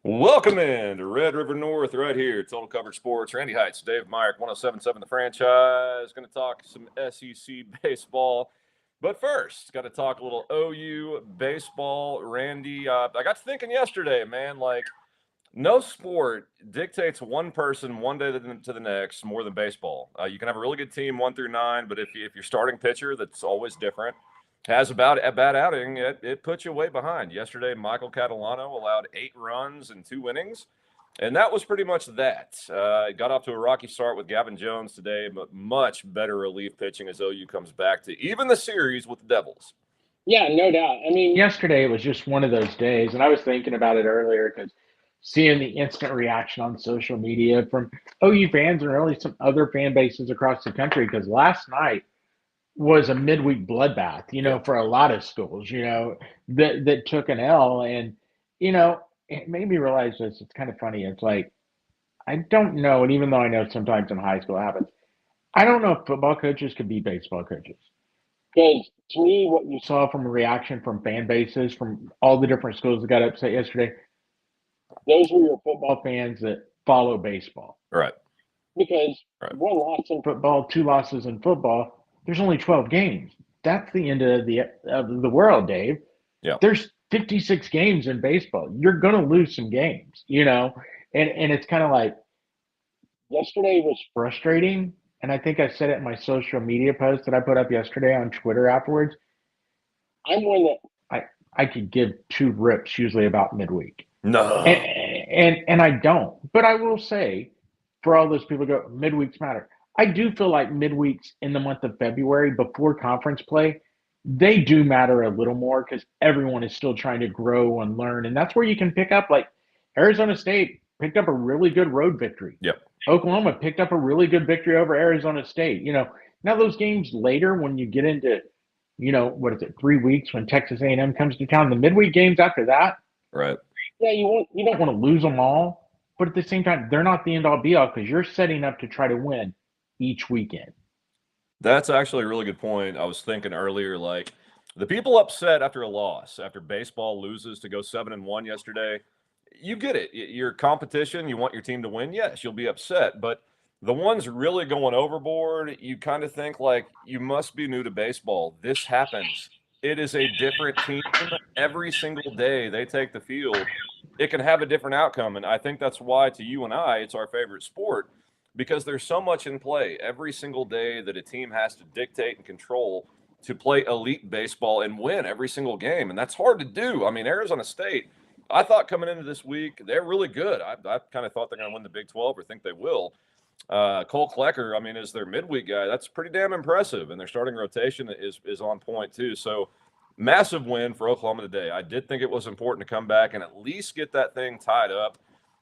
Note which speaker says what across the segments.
Speaker 1: Welcome in to Red River North right here. Total Coverage Sports. Randy Heitz, Dave Myrick, 1077 The Franchise. Going to talk some SEC baseball. But first, got to talk a little OU baseball. Randy, I got to thinking yesterday, man, like no sport dictates one person one day to the next more than baseball. You can have a really good team 1 through 9, but if you're starting pitcher, that's always different. Has about a bad outing, it puts you way behind. Yesterday, Michael Catalano allowed 8 runs and 2 innings, and that was pretty much that. Got off to a rocky start with Gavin Jones today, but much better relief pitching as OU comes back to even the series with the Devils.
Speaker 2: Yeah, no doubt. I mean, yesterday was just one of those days, and I was thinking about it earlier because seeing the instant reaction on social media from OU fans and really some other fan bases across the country, because last night was a midweek bloodbath,
Speaker 1: Yeah.
Speaker 2: for a lot of schools, that took an L. And, it made me realize this. It's kind of funny. It's like, I don't know, and even though I know sometimes in high school it happens, I don't know if football coaches could be baseball coaches. Because to me, what you saw from a reaction from fan bases from all the different schools that got upset yesterday, those were your football fans that follow baseball.
Speaker 1: Right.
Speaker 2: Because
Speaker 1: Right.
Speaker 2: one loss in football, 2 losses in football, there's only 12 games. That's the end of the world, Dave.
Speaker 1: Yeah.
Speaker 2: There's 56 games in baseball. You're gonna lose some games, and it's kind of like yesterday was frustrating. And I think I said it in my social media post that I put up yesterday on Twitter afterwards. I'm one that I could give 2 rips usually about midweek.
Speaker 1: No.
Speaker 2: And I don't. But I will say, for all those people who go, midweeks matter. I do feel like midweeks in the month of February before conference play, they do matter a little more because everyone is still trying to grow and learn. And that's where you can pick up, like Arizona State picked up a really good road victory.
Speaker 1: Yep.
Speaker 2: Oklahoma picked up a really good victory over Arizona State. Now those games later when you get into, what is it, 3 weeks when Texas A&M comes to town, the midweek games after that.
Speaker 1: Right.
Speaker 2: Yeah, you don't want to lose them all, but at the same time, they're not the end all be all because you're setting up to try to win each weekend.
Speaker 1: That's actually a really good point. I was thinking earlier, like the people upset after a loss, after baseball loses to go 7-1 yesterday, you get it. Your competition, you want your team to win. Yes, you'll be upset. But the ones really going overboard, you kind of think like you must be new to baseball. This happens. It is a different team every single day they take the field. It can have a different outcome. And I think that's why to you and I, it's our favorite sport because there's so much in play every single day that a team has to dictate and control to play elite baseball and win every single game. And that's hard to do. I mean, Arizona State, I thought coming into this week, they're really good. I kind of thought they're going to win the Big 12 or think they will. Cole Klecker, I mean, is their midweek guy. That's pretty damn impressive. And their starting rotation is on point, too. So, massive win for Oklahoma today. I did think it was important to come back and at least get that thing tied up.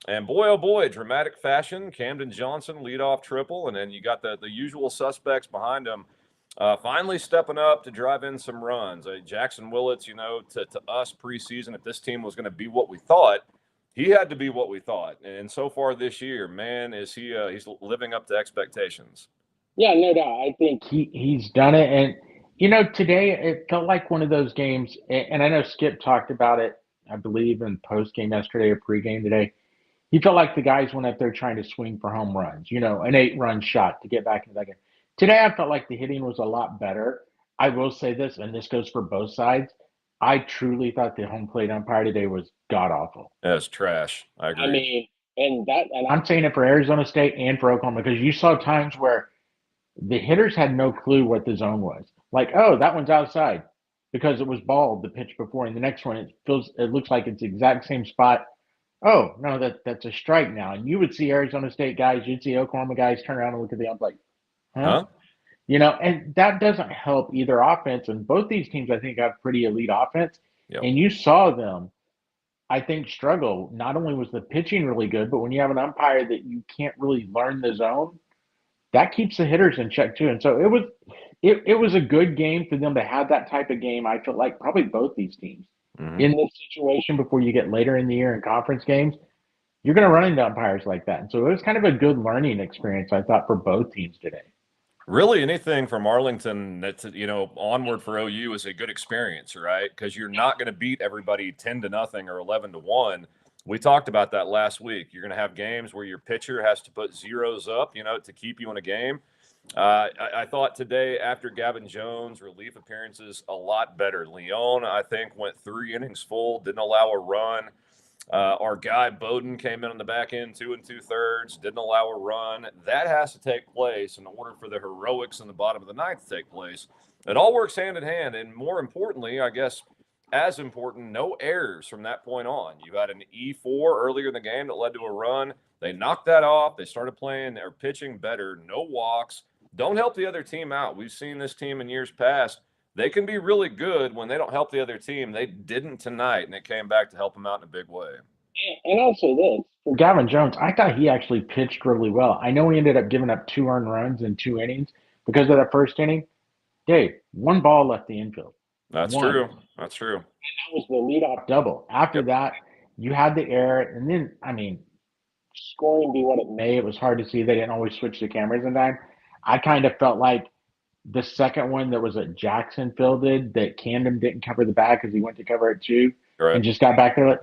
Speaker 1: And boy, oh boy, dramatic fashion. Camden Johnson, leadoff triple. And then you got the usual suspects behind him. Finally stepping up to drive in some runs. Jackson Willits, to us preseason, if this team was going to be what we thought, he had to be what we thought. And so far this year, man, is he's living up to expectations.
Speaker 2: Yeah, no doubt. I think he's done it. And, today it felt like one of those games. And I know Skip talked about it, I believe, in post game yesterday or pre-game today. He felt like the guys went up there trying to swing for home runs, an 8-run shot to get back into that game. Today, I felt like the hitting was a lot better. I will say this, and this goes for both sides. I truly thought the home plate umpire today was god awful.
Speaker 1: That's trash. I agree.
Speaker 2: I mean, and I'm saying it for Arizona State and for Oklahoma because you saw times where the hitters had no clue what the zone was. Like, oh, that one's outside because it was balled the pitch before, and the next one it looks like it's the exact same spot. Oh no, that's a strike now. And you would see Arizona State guys, you'd see Oklahoma guys turn around and look at the ump like, huh? And that doesn't help either offense. And both these teams, I think, have pretty elite offense.
Speaker 1: Yep.
Speaker 2: And you saw them, I think, struggle. Not only was the pitching really good, but when you have an umpire that you can't really learn the zone, that keeps the hitters in check too. And so it was a good game for them to have that type of game. I feel like probably both these teams in this situation before you get later in the year in conference games, you're going to run into umpires like that. And so it was kind of a good learning experience, I thought, for both teams today.
Speaker 1: Really, anything from Arlington that's onward for OU is a good experience, right? Because you're not going to beat everybody 10-0 or 11-1. We talked about that last week. You're going to have games where your pitcher has to put zeros up, to keep you in a game. I thought today, after Gavin Jones' relief appearances, a lot better. Leon, I think, went 3 innings full, didn't allow a run. Our guy Bowden came in on the back end, 2 2/3, didn't allow a run. That has to take place in order for the heroics in the bottom of the ninth to take place. It all works hand in hand, and more importantly, I guess, as important, no errors from that point on. You had an E4 earlier in the game that led to a run. They knocked that off. They started playing or pitching better. No walks. Don't help the other team out. We've seen this team in years past. They can be really good when they don't help the other team. They didn't tonight, and it came back to help them out in a big way.
Speaker 3: And also this,
Speaker 2: for Gavin Jones, I thought he actually pitched really well. I know he ended up giving up 2 earned runs in 2 innings because of that first inning. Dave, 1 ball left the infield.
Speaker 1: That's
Speaker 2: 1.
Speaker 1: true. That's true.
Speaker 3: And that was the leadoff
Speaker 2: Double. After that, you had the error, and then, scoring be what it may. It was hard to see. They didn't always switch the cameras in time. I kind of felt like the second one that was at Jackson fielded, that Camden didn't cover the bag because he went to cover it too, and just got back there.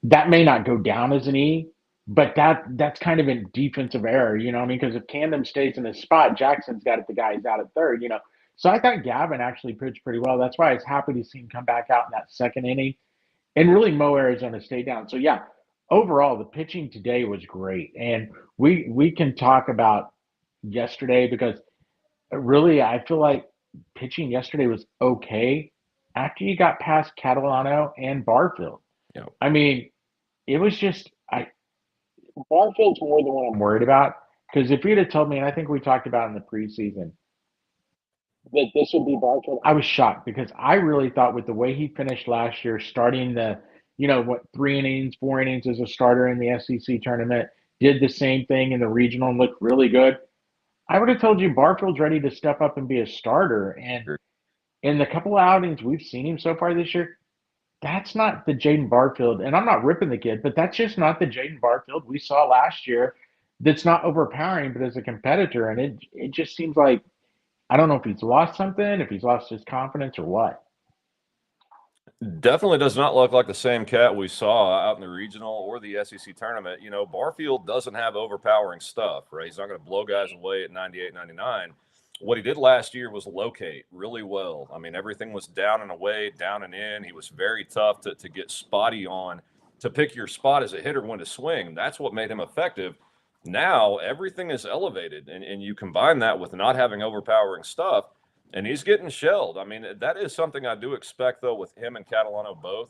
Speaker 2: That may not go down as an E, but that's kind of a defensive error, because if Camden stays in his spot, Jackson's got it, the guy is out at third, So I thought Gavin actually pitched pretty well. That's why I was happy to see him come back out in that second inning and really mow Arizona State down. So, yeah, overall, the pitching today was great. And we can talk about yesterday because really I feel like pitching yesterday was okay after you got past Catalano and Barfield.
Speaker 1: Yeah.
Speaker 2: It was just
Speaker 3: Barfield's more than what
Speaker 2: I'm worried about, because if you'd have told me, and I think we talked about in the preseason,
Speaker 3: that this would be Barfield,
Speaker 2: I was shocked because I really thought with the way he finished last year, starting the 3 innings, 4 innings as a starter in the SEC tournament, did the same thing in the regional and looked really good. I would have told you Barfield's ready to step up and be a starter. And in the couple of outings we've seen him so far this year, that's not the Jaden Barfield. And I'm not ripping the kid, but that's just not the Jaden Barfield we saw last year. That's not overpowering, but as a competitor. And it just seems like, I don't know if he's lost something, if he's lost his confidence or what.
Speaker 1: Definitely does not look like the same cat we saw out in the regional or the SEC tournament. Barfield doesn't have overpowering stuff, right? He's not going to blow guys away at 98, 99. What he did last year was locate really well. Everything was down and away, down and in. He was very tough to get spotty on, to pick your spot as a hitter, when to swing. That's what made him effective. Now everything is elevated, and you combine that with not having overpowering stuff, and he's getting shelled. That is something I do expect, though, with him and Catalano both.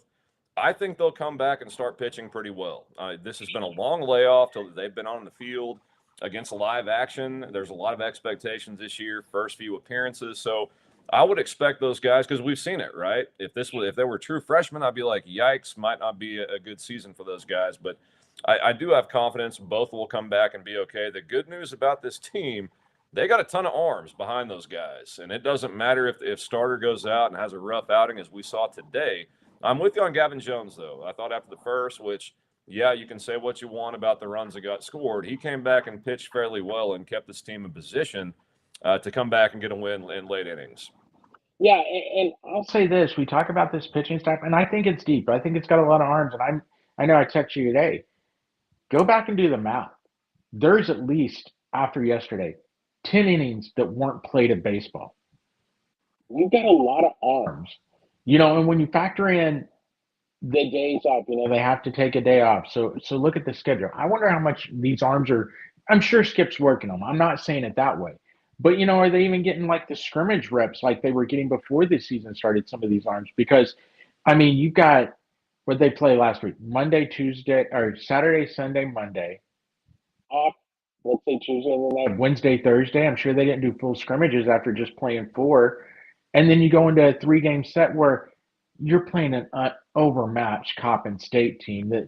Speaker 1: I think they'll come back and start pitching pretty well. This has been a long layoff till they've been on the field against live action. There's a lot of expectations this year, first few appearances. So I would expect those guys, because we've seen it, right? If they were true freshmen, I'd be like, yikes, might not be a good season for those guys. But I do have confidence both will come back and be okay. The good news about this team, they got a ton of arms behind those guys. And it doesn't matter if starter goes out and has a rough outing, as we saw today. I'm with you on Gavin Jones, though. I thought after the first, which, yeah, you can say what you want about the runs that got scored, he came back and pitched fairly well and kept this team in position to come back and get a win in late innings.
Speaker 3: Yeah, and I'll
Speaker 2: say this. We talk about this pitching staff, and I think it's deep. I think it's got a lot of arms, and I know I texted you today. Go back and do the math. There's at least, after yesterday, 10 innings that weren't played at baseball.
Speaker 3: You've got a lot of arms.
Speaker 2: And when you factor in
Speaker 3: the days off,
Speaker 2: they have to take a day off. So look at the schedule. I wonder how much these arms are. I'm sure Skip's working them. I'm not saying it that way. But, are they even getting like the scrimmage reps like they were getting before the season started, some of these arms? Because, you've got what they play last week, Monday, Tuesday, or Saturday, Sunday, Monday.
Speaker 3: Off, let's say Tuesday and then
Speaker 2: Wednesday, Thursday. I'm sure they didn't do full scrimmages after just playing 4. And then you go into a 3-game set where you're playing an overmatched Coppin State team that,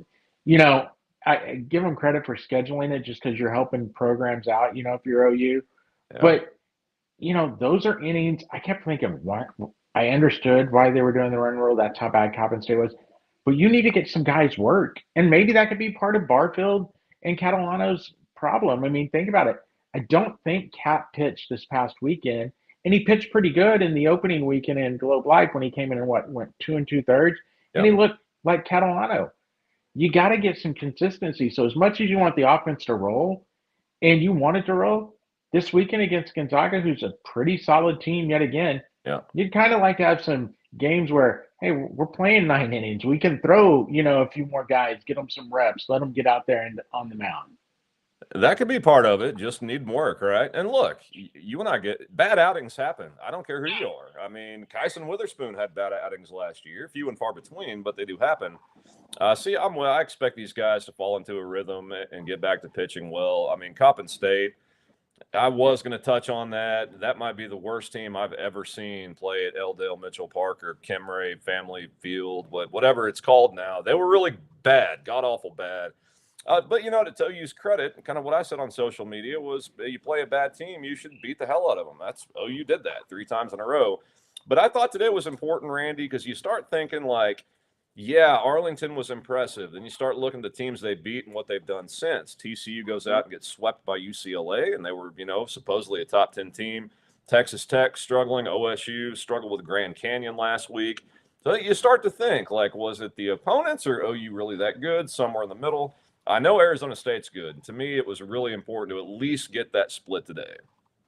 Speaker 2: I give them credit for scheduling it just because you're helping programs out, if you're OU. Yeah. But, those are innings. I kept thinking, why? I understood why they were doing the run rule. That's how bad Coppin State was. But you need to get some guys work. And maybe that could be part of Barfield and Catalano's problem. Think about it. I don't think Cat pitched this past weekend. And he pitched pretty good in the opening weekend in Globe Life when he came in and went 2 2/3. And he looked like Catalano. you got to get some consistency. So as much as you want the offense to roll, and you want it to roll this weekend against Gonzaga, who's a pretty solid team yet again,
Speaker 1: Yeah.
Speaker 2: you'd kind of like to have some games where, hey, we're playing 9 innings. We can throw, a few more guys, get them some reps, let them get out there and on the mound.
Speaker 1: That could be part of it. Just need work, right? And look, you and I get bad outings happen. I don't care who you are. I mean, Kyson Witherspoon had bad outings last year, few and far between, but they do happen. I expect these guys to fall into a rhythm and get back to pitching well. I mean, Coppin State, I was going to touch on that. That might be the worst team I've ever seen play at Eldale Mitchell Park or Kimray Family Field, whatever it's called now. They were really bad, god awful bad. But to OU's credit, kind of what I said on social media was, you play a bad team, you should beat the hell out of them. That's OU did that 3 times in a row. But I thought today was important, Randy, because you start thinking like, yeah, Arlington was impressive. Then you start looking at the teams they beat and what they've done since. TCU goes out and gets swept by UCLA, and they were, supposedly a top 10 team. Texas Tech struggling. OSU struggled with Grand Canyon last week. So you start to think, like, was it the opponents or OU really that good? Somewhere in the middle. I know Arizona State's good. To me, it was really important to at least get that split today.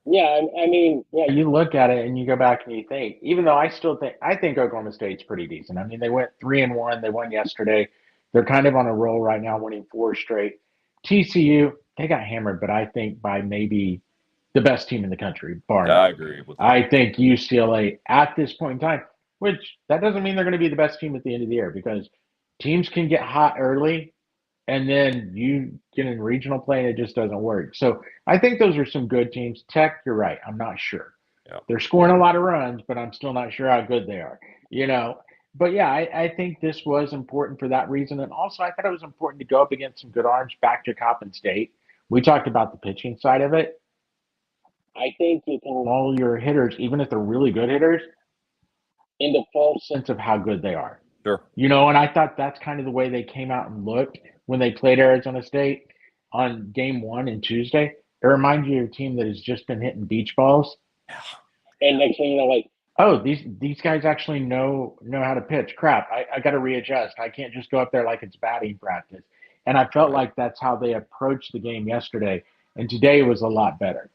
Speaker 3: Yeah, I mean,
Speaker 2: Yeah, you look at it and you go back and you think, even though I think Oklahoma State's pretty decent. I mean, they went 3-1. They won yesterday. They're kind of on a roll right now, winning 4 straight. TCU, they got hammered, but I think by maybe the best team in the country, bar
Speaker 1: Yeah, I
Speaker 2: none.
Speaker 1: agree with that.
Speaker 2: I think UCLA at this point in time, which that doesn't mean they're going to be the best team at the end of the year, because teams can get hot early and then you get in regional play and it just doesn't work. So I think those are some good teams. Tech, you're right. I'm not sure.
Speaker 1: Yeah.
Speaker 2: They're scoring a lot of runs, but I'm still not sure how good they are. But yeah, I think this was important for that reason. And also, I thought it was important to go up against some good arms back to Coppin State. We talked about the pitching side of it. I think you can lull your hitters, even if they're really good hitters, into false sense of how good they are.
Speaker 1: Sure.
Speaker 2: And I thought that's kind of the way they came out and looked when they played Arizona State on game 1 and Tuesday. It reminds you of a team that has just been hitting beach balls.
Speaker 3: And next thing you know, like,
Speaker 2: oh, these guys actually know how to pitch. Crap, I got to readjust. I can't just go up there like it's batting practice. And I felt like that's how they approached the game yesterday. And today was a lot better.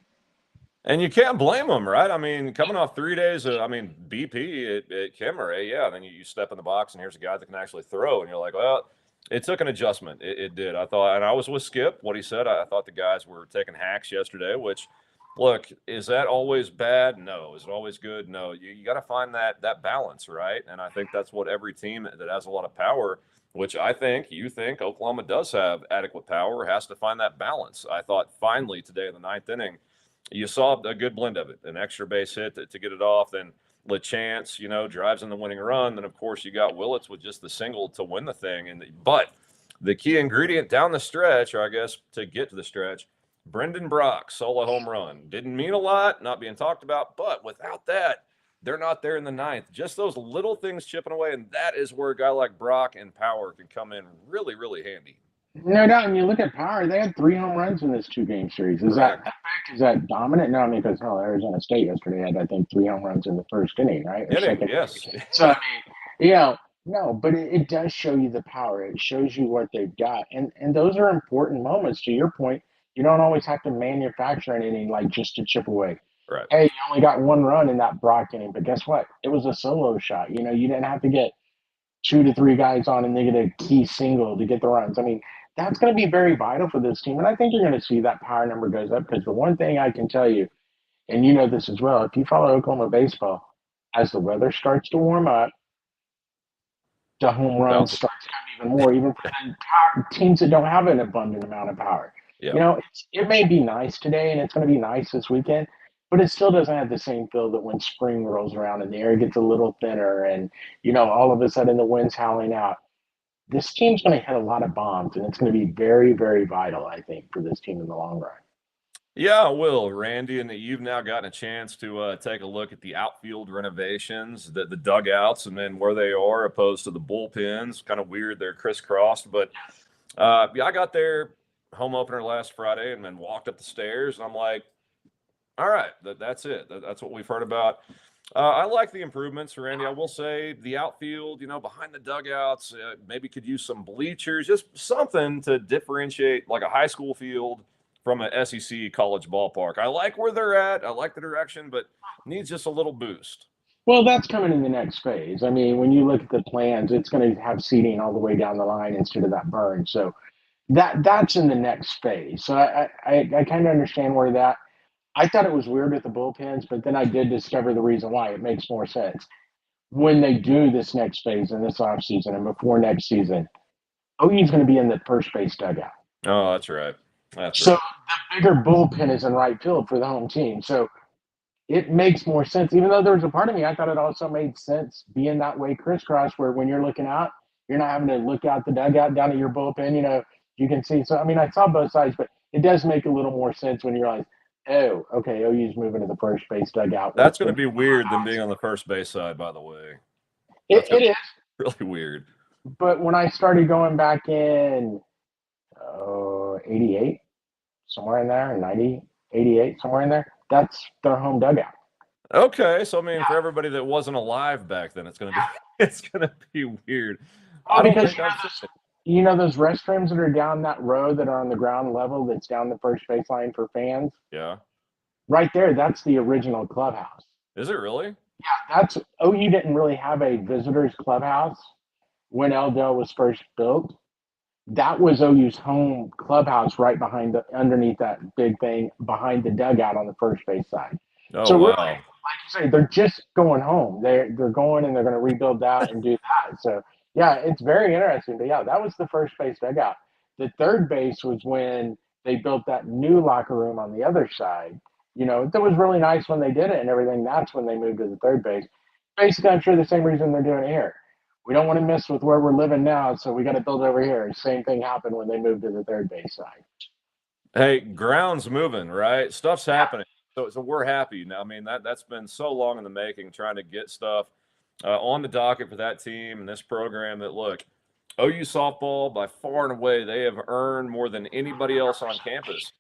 Speaker 1: And you can't blame them, right? I mean, coming off 3 days of, BP at Kimmeray, yeah, then you step in the box and here's a guy that can actually throw. And you're like, well, it took an adjustment. It did. I thought, and I was with Skip, what he said. I thought the guys were taking hacks yesterday, which, look, is that always bad? No. Is it always good? No. You got to find that balance, right? And I think that's what every team that has a lot of power, which you think Oklahoma does have adequate power, has to find that balance. I thought finally today in the 9th inning, you saw a good blend of it, an extra base hit to get it off. Then LeChance, drives in the winning run. Then, of course, you got Willits with just the single to win the thing. But the key ingredient down the stretch, or I guess to get to the stretch, Brendan Brock, solo home run. Didn't mean a lot, not being talked about. But without that, they're not there in the 9th. Just those little things chipping away. And that is where a guy like Brock and power can come in really, really handy.
Speaker 2: No doubt. And you look at power, they had 3 home runs in this 2-game series. Is that dominant? No, because Arizona State yesterday had, I think, 3 home runs in the first inning, right?
Speaker 1: Yes.
Speaker 2: So, no, but it does show you the power. It shows you what they've got. And those are important moments. To your point, you don't always have to manufacture anything like just to chip away.
Speaker 1: Right.
Speaker 2: Hey, you only got 1 run in that Brock inning, but guess what? It was a solo shot. You didn't have to get 2 to 3 guys on and they get a key single to get the runs. That's going to be very vital for this team. And I think you're going to see that power number goes up, because the one thing I can tell you, and you know this as well, if you follow Oklahoma baseball, as the weather starts to warm up, the home runs start to come even more, even for teams that don't have an abundant amount of power.
Speaker 1: Yeah.
Speaker 2: It may be nice today and it's going to be nice this weekend, but it still doesn't have the same feel that when spring rolls around and the air gets a little thinner and, all of a sudden the wind's howling out. This team's going to hit a lot of bombs, and it's going to be very, very vital, I think, for this team in the long run.
Speaker 1: Yeah, I will, Randy. And you've now gotten a chance to take a look at the outfield renovations, the dugouts, and then where they are opposed to the bullpens. Kind of weird they're crisscrossed. But, I got there home opener last Friday and then walked up the stairs, and I'm like, all right, that's it. That's what we've heard about. I like the improvements, Randy. I will say the outfield, behind the dugouts, maybe could use some bleachers, just something to differentiate like a high school field from an SEC college ballpark. I like where they're at. I like the direction, but needs just a little boost.
Speaker 2: Well, that's coming in the next phase. I mean, when you look at the plans, it's going to have seating all the way down the line instead of that burn. So that's in the next phase. So I kind of understand where that. I thought it was weird with the bullpens, but then I did discover the reason why. It makes more sense when they do this next phase in this offseason and before next season. OU's going to be in the first base dugout.
Speaker 1: Oh, that's right. That's
Speaker 2: So
Speaker 1: right.
Speaker 2: the bigger bullpen is in right field for the home team. So it makes more sense. Even though there was a part of me, I thought it also made sense being that way crisscross, where when you're looking out, you're not having to look out the dugout down at your bullpen. You can see. So I mean, I saw both sides, but it does make a little more sense when you realize, oh, okay, OU's moving to the first base dugout.
Speaker 1: That's going to be weird than being on the first base side, by the way.
Speaker 2: It is
Speaker 1: Really weird.
Speaker 2: But when I started going back in 88, somewhere in there, 90, 88, somewhere in there, that's their home dugout.
Speaker 1: Okay, so I mean, for everybody that wasn't alive back then, it's gonna be it's gonna be weird.
Speaker 2: Well,
Speaker 1: I don't
Speaker 2: because
Speaker 1: think I've
Speaker 2: those restrooms that are down that road that are on the ground level that's down the first baseline for fans,
Speaker 1: yeah.
Speaker 2: right there, that's the original clubhouse.
Speaker 1: Is it really?
Speaker 2: That's OU didn't really have a visitors clubhouse when Eldell was first built. That was OU's home clubhouse right underneath that big thing behind the dugout on the first base side.
Speaker 1: Oh
Speaker 2: So really,
Speaker 1: wow.
Speaker 2: like you say, they're just going home. They're going and they're going to rebuild that and do that. So yeah, it's very interesting. But yeah, that was the first base dugout. The third base was when they built that new locker room on the other side. That was really nice when they did it and everything. That's when they moved to the third base. Basically, I'm sure the same reason they're doing it here. We don't want to mess with where we're living now, so we got to build over here. Same thing happened when they moved to the third base side.
Speaker 1: Hey, ground's moving, right? Stuff's happening. So we're happy now. I mean, that's been so long in the making, trying to get stuff on the docket for that team and this program. That look, OU softball by far and away, they have earned more than anybody else on campus.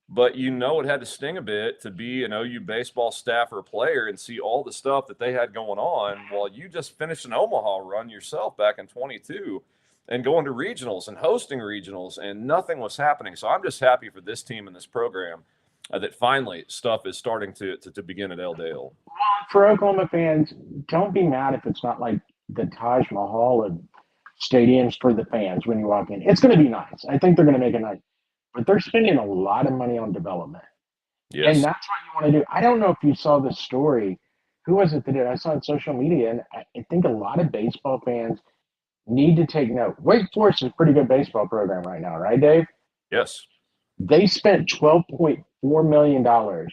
Speaker 1: But it had to sting a bit to be an OU baseball staff or player and see all the stuff that they had going on while you just finished an Omaha run yourself back in 22 and going to regionals and hosting regionals, and nothing was happening. So I'm just happy for this team and this program that finally stuff is starting to begin at L. Dale.
Speaker 2: For Oklahoma fans, don't be mad if it's not like the Taj Mahal of stadiums for the fans when you walk in. It's going to be nice. I think they're going to make it nice. But they're spending a lot of money on development.
Speaker 1: Yes.
Speaker 2: And that's what you want to do. I don't know if you saw the story. Who was it that did? I saw it on social media, and I think a lot of baseball fans need to take note. Wake Forest is a pretty good baseball program right now, right, Dave?
Speaker 1: Yes.
Speaker 2: They spent $12.4 million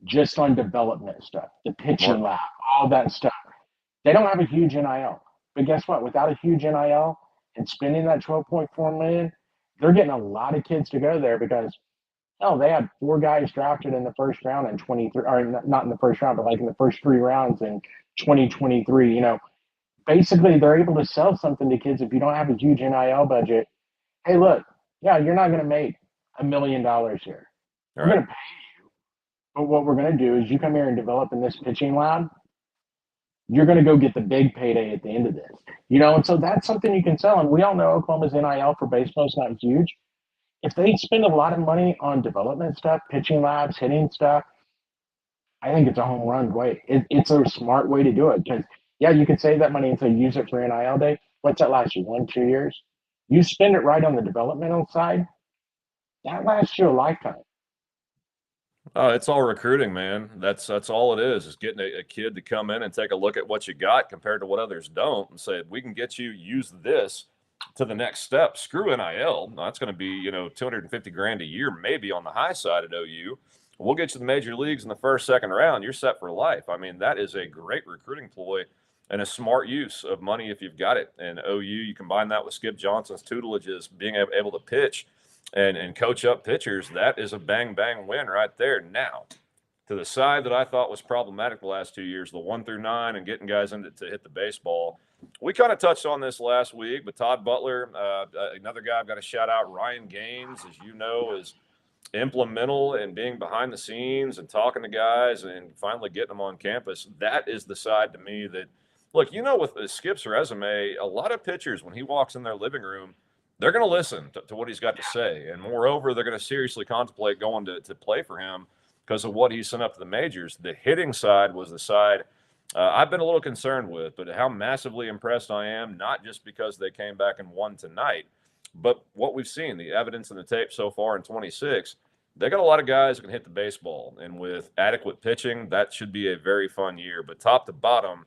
Speaker 2: just on development stuff, the pitching lab, all that stuff. They don't have a huge NIL. But guess what? Without a huge NIL and spending that $12.4 million, they're getting a lot of kids to go there because they had 4 guys drafted in the first round in 23, or not in the first round, but like in the first 3 rounds in 2023. Basically they're able to sell something to kids if you don't have a huge NIL budget. Hey, look, you're not going to make $1 million here. We're going to pay you, but what we're going to do is you come here and develop in this pitching lab. You're going to go get the big payday at the end of this, and so that's something you can sell. And we all know Oklahoma's NIL for baseball is not huge. If they spend a lot of money on development stuff, pitching labs, hitting stuff, I think it's a home run way. It's a smart way to do it because, you could save that money and say use it for NIL day. What's that last you, 1, 2 years? You spend it right on the developmental side, that lasts you a lifetime.
Speaker 1: It's all recruiting, man. That's all it is getting a kid to come in and take a look at what you got compared to what others don't and say, we can get you use this to the next step. Screw NIL. That's going to be, $250,000 a year, maybe on the high side at OU. We'll get you the major leagues in the first, second round. You're set for life. I mean, that is a great recruiting ploy and a smart use of money if you've got it. And OU, you combine that with Skip Johnson's tutelage as being able to pitch and coach up pitchers, that is a bang win right there. Now, to the side that I thought was problematic the last 2 years, the 1 through 9 and getting guys to hit the baseball. We kind of touched on this last week, but Todd Butler, another guy I've got to shout out, Ryan Gaines, as you know, is implemental and being behind the scenes and talking to guys and finally getting them on campus, that is the side to me that, look, with Skip's resume, a lot of pitchers, when he walks in their living room, they're going to listen to what he's got to say. And moreover, they're going to seriously contemplate going to play for him because of what he sent up to the majors. The hitting side was the side I've been a little concerned with, but how massively impressed I am, not just because they came back and won tonight, but what we've seen, the evidence in the tape so far in 26, they got a lot of guys who can hit the baseball. And with adequate pitching, that should be a very fun year. But top to bottom,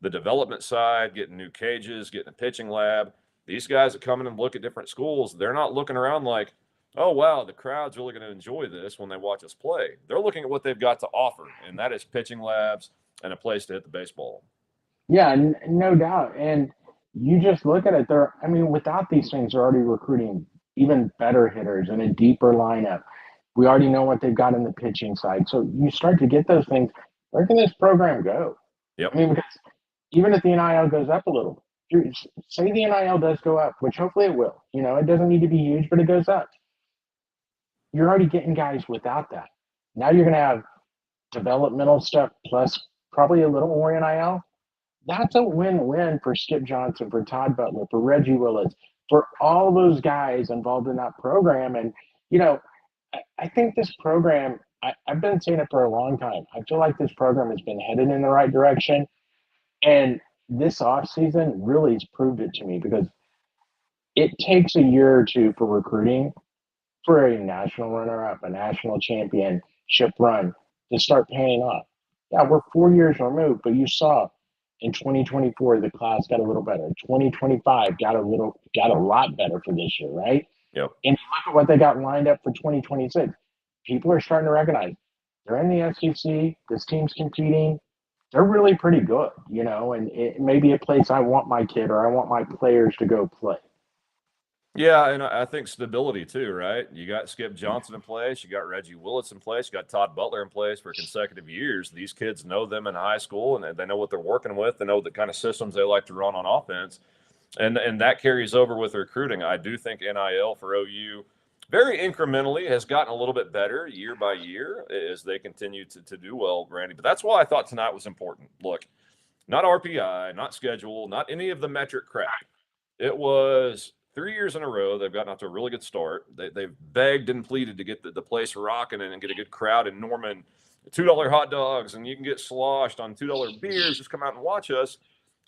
Speaker 1: the development side, getting new cages, getting a pitching lab, these guys that come in and look at different schools, they're not looking around like, oh, wow, the crowd's really going to enjoy this when they watch us play. They're looking at what they've got to offer, and that is pitching labs and a place to hit the baseball.
Speaker 2: Yeah, no doubt. And you just look at it there. I mean, without these things, they're already recruiting even better hitters and a deeper lineup. We already know what they've got in the pitching side. So you start to get those things. Where can this program go?
Speaker 1: Yep.
Speaker 2: I mean, because even if the NIL goes up a little, say the NIL does go up, which hopefully it will. It doesn't need to be huge, but it goes up. You're already getting guys without that. Now you're going to have developmental stuff plus probably a little more NIL. That's a win-win for Skip Johnson, for Todd Butler, for Reggie Willis, for all those guys involved in that program. And, I think this program, I've been saying it for a long time. I feel like this program has been headed in the right direction. And this offseason really has proved it to me because it takes a year or two for recruiting for a national runner-up, a national championship run to start paying off. Yeah, we're 4 years removed, but you saw in 2024 the class got a little better. 2025 got a lot better for this year, right?
Speaker 1: Yep.
Speaker 2: And look at what they got lined up for 2026. People are starting to recognize they're in the SEC. This team's competing. They're really pretty good, and it may be a place I want my kid or I want my players to go play.
Speaker 1: Yeah, and I think stability too, right? You got Skip Johnson in place, you got Reggie Willis in place, you got Todd Butler in place for consecutive years. These kids know them in high school, and they know what they're working with. They know the kind of systems they like to run on offense, and that carries over with recruiting. I do think NIL for OU very incrementally has gotten a little bit better year by year as they continue to do well, Randy. But that's why I thought tonight was important. Look, not RPI, not schedule, not any of the metric crap. It was 3 years in a row they've gotten off to a really good start. They've begged and pleaded to get the place rocking and get a good crowd in Norman. $2 hot dogs, and you can get sloshed on $2 beers. Just come out and watch us.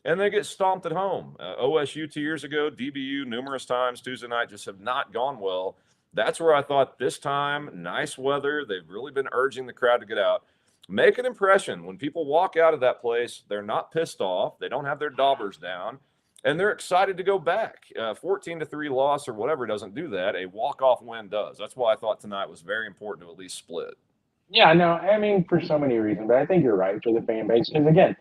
Speaker 1: And they get stomped at home. OSU 2 years ago, DBU numerous times Tuesday night just have not gone well. That's where I thought this time, nice weather. They've really been urging the crowd to get out. Make an impression. When people walk out of that place, they're not pissed off. They don't have their daubers down. And they're excited to go back. 14-3 loss or whatever doesn't do that. A walk-off win does. That's why I thought tonight was very important to at least split.
Speaker 2: Yeah, no, I mean, for so many reasons, but I think you're right for the fan base. Because, again,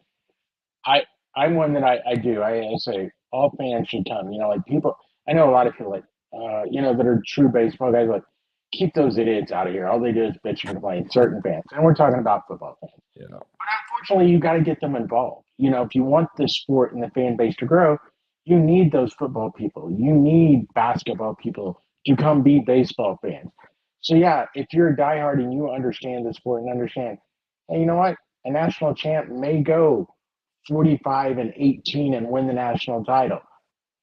Speaker 2: I'm one that I do. I say all fans should come. Like people, I know a lot of people that are true baseball guys, like, keep those idiots out of here. All they do is bitch and complain, certain fans. And we're talking about football fans.
Speaker 1: Yeah.
Speaker 2: But unfortunately, you got to get them involved. If you want the sport and the fan base to grow, you need those football people. You need basketball people to come be baseball fans. So, yeah, if you're a diehard and you understand the sport and understand, hey, you know what? A national champ may go 45-18 and win the national title.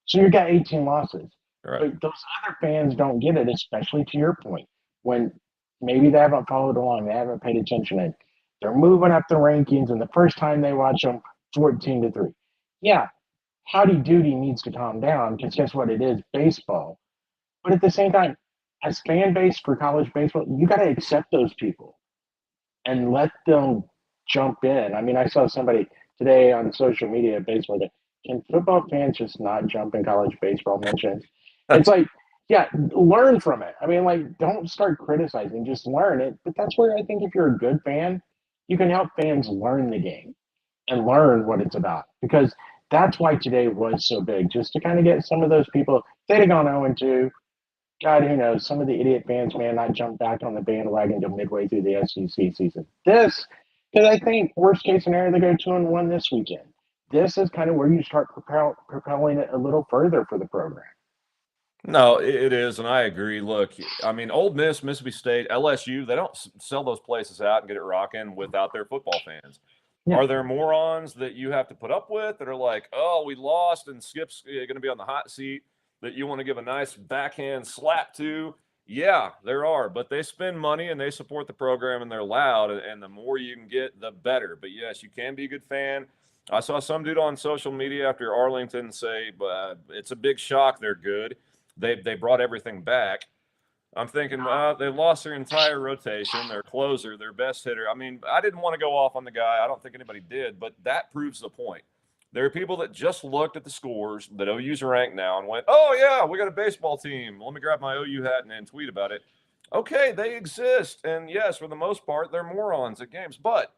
Speaker 2: So you got 18 losses.
Speaker 1: Right.
Speaker 2: But those other fans don't get it, especially to your point, when maybe they haven't followed along, they haven't paid attention, and they're moving up the rankings, and the first time they watch them, 14-3. Yeah, Howdy Doody needs to calm down because guess what? It is baseball. But at the same time, as fan base for college baseball, you got to accept those people and let them jump in. I mean, I saw somebody today on social media at baseball that can football fans just not jump in college baseball mentions? It's like, yeah, learn from it. I mean, like, don't start criticizing, just learn it. But that's where I think if you're a good fan, you can help fans learn the game and learn what it's about. Because that's why today was so big, just to kind of get some of those people, if they'd have gone 0-2, God, who knows, some of the idiot fans may not jump back on the bandwagon until midway through the SEC season. Because I think worst case scenario, they go 2-1 this weekend. This is kind of where you start propelling it a little further for the program.
Speaker 1: No, it is, and I agree. Look, I mean, Ole Miss, Mississippi State, LSU, they don't sell those places out and get it rocking without their football fans.
Speaker 2: Yeah.
Speaker 1: Are there morons that you have to put up with that are like, oh, we lost and Skip's going to be on the hot seat that you want to give a nice backhand slap to? Yeah, there are, but they spend money and they support the program and they're loud, and the more you can get, the better. But yes, you can be a good fan. I saw some dude on social media after Arlington say, it's a big shock they're good. They brought everything back. I'm thinking they lost their entire rotation, their closer, their best hitter. I mean, I didn't want to go off on the guy. I don't think anybody did, but that proves the point. There are people that just looked at the scores that OU's ranked now and went, "Oh yeah, we got a baseball team. Let me grab my OU hat and tweet about it." Okay, they exist, and yes, for the most part, they're morons at games, but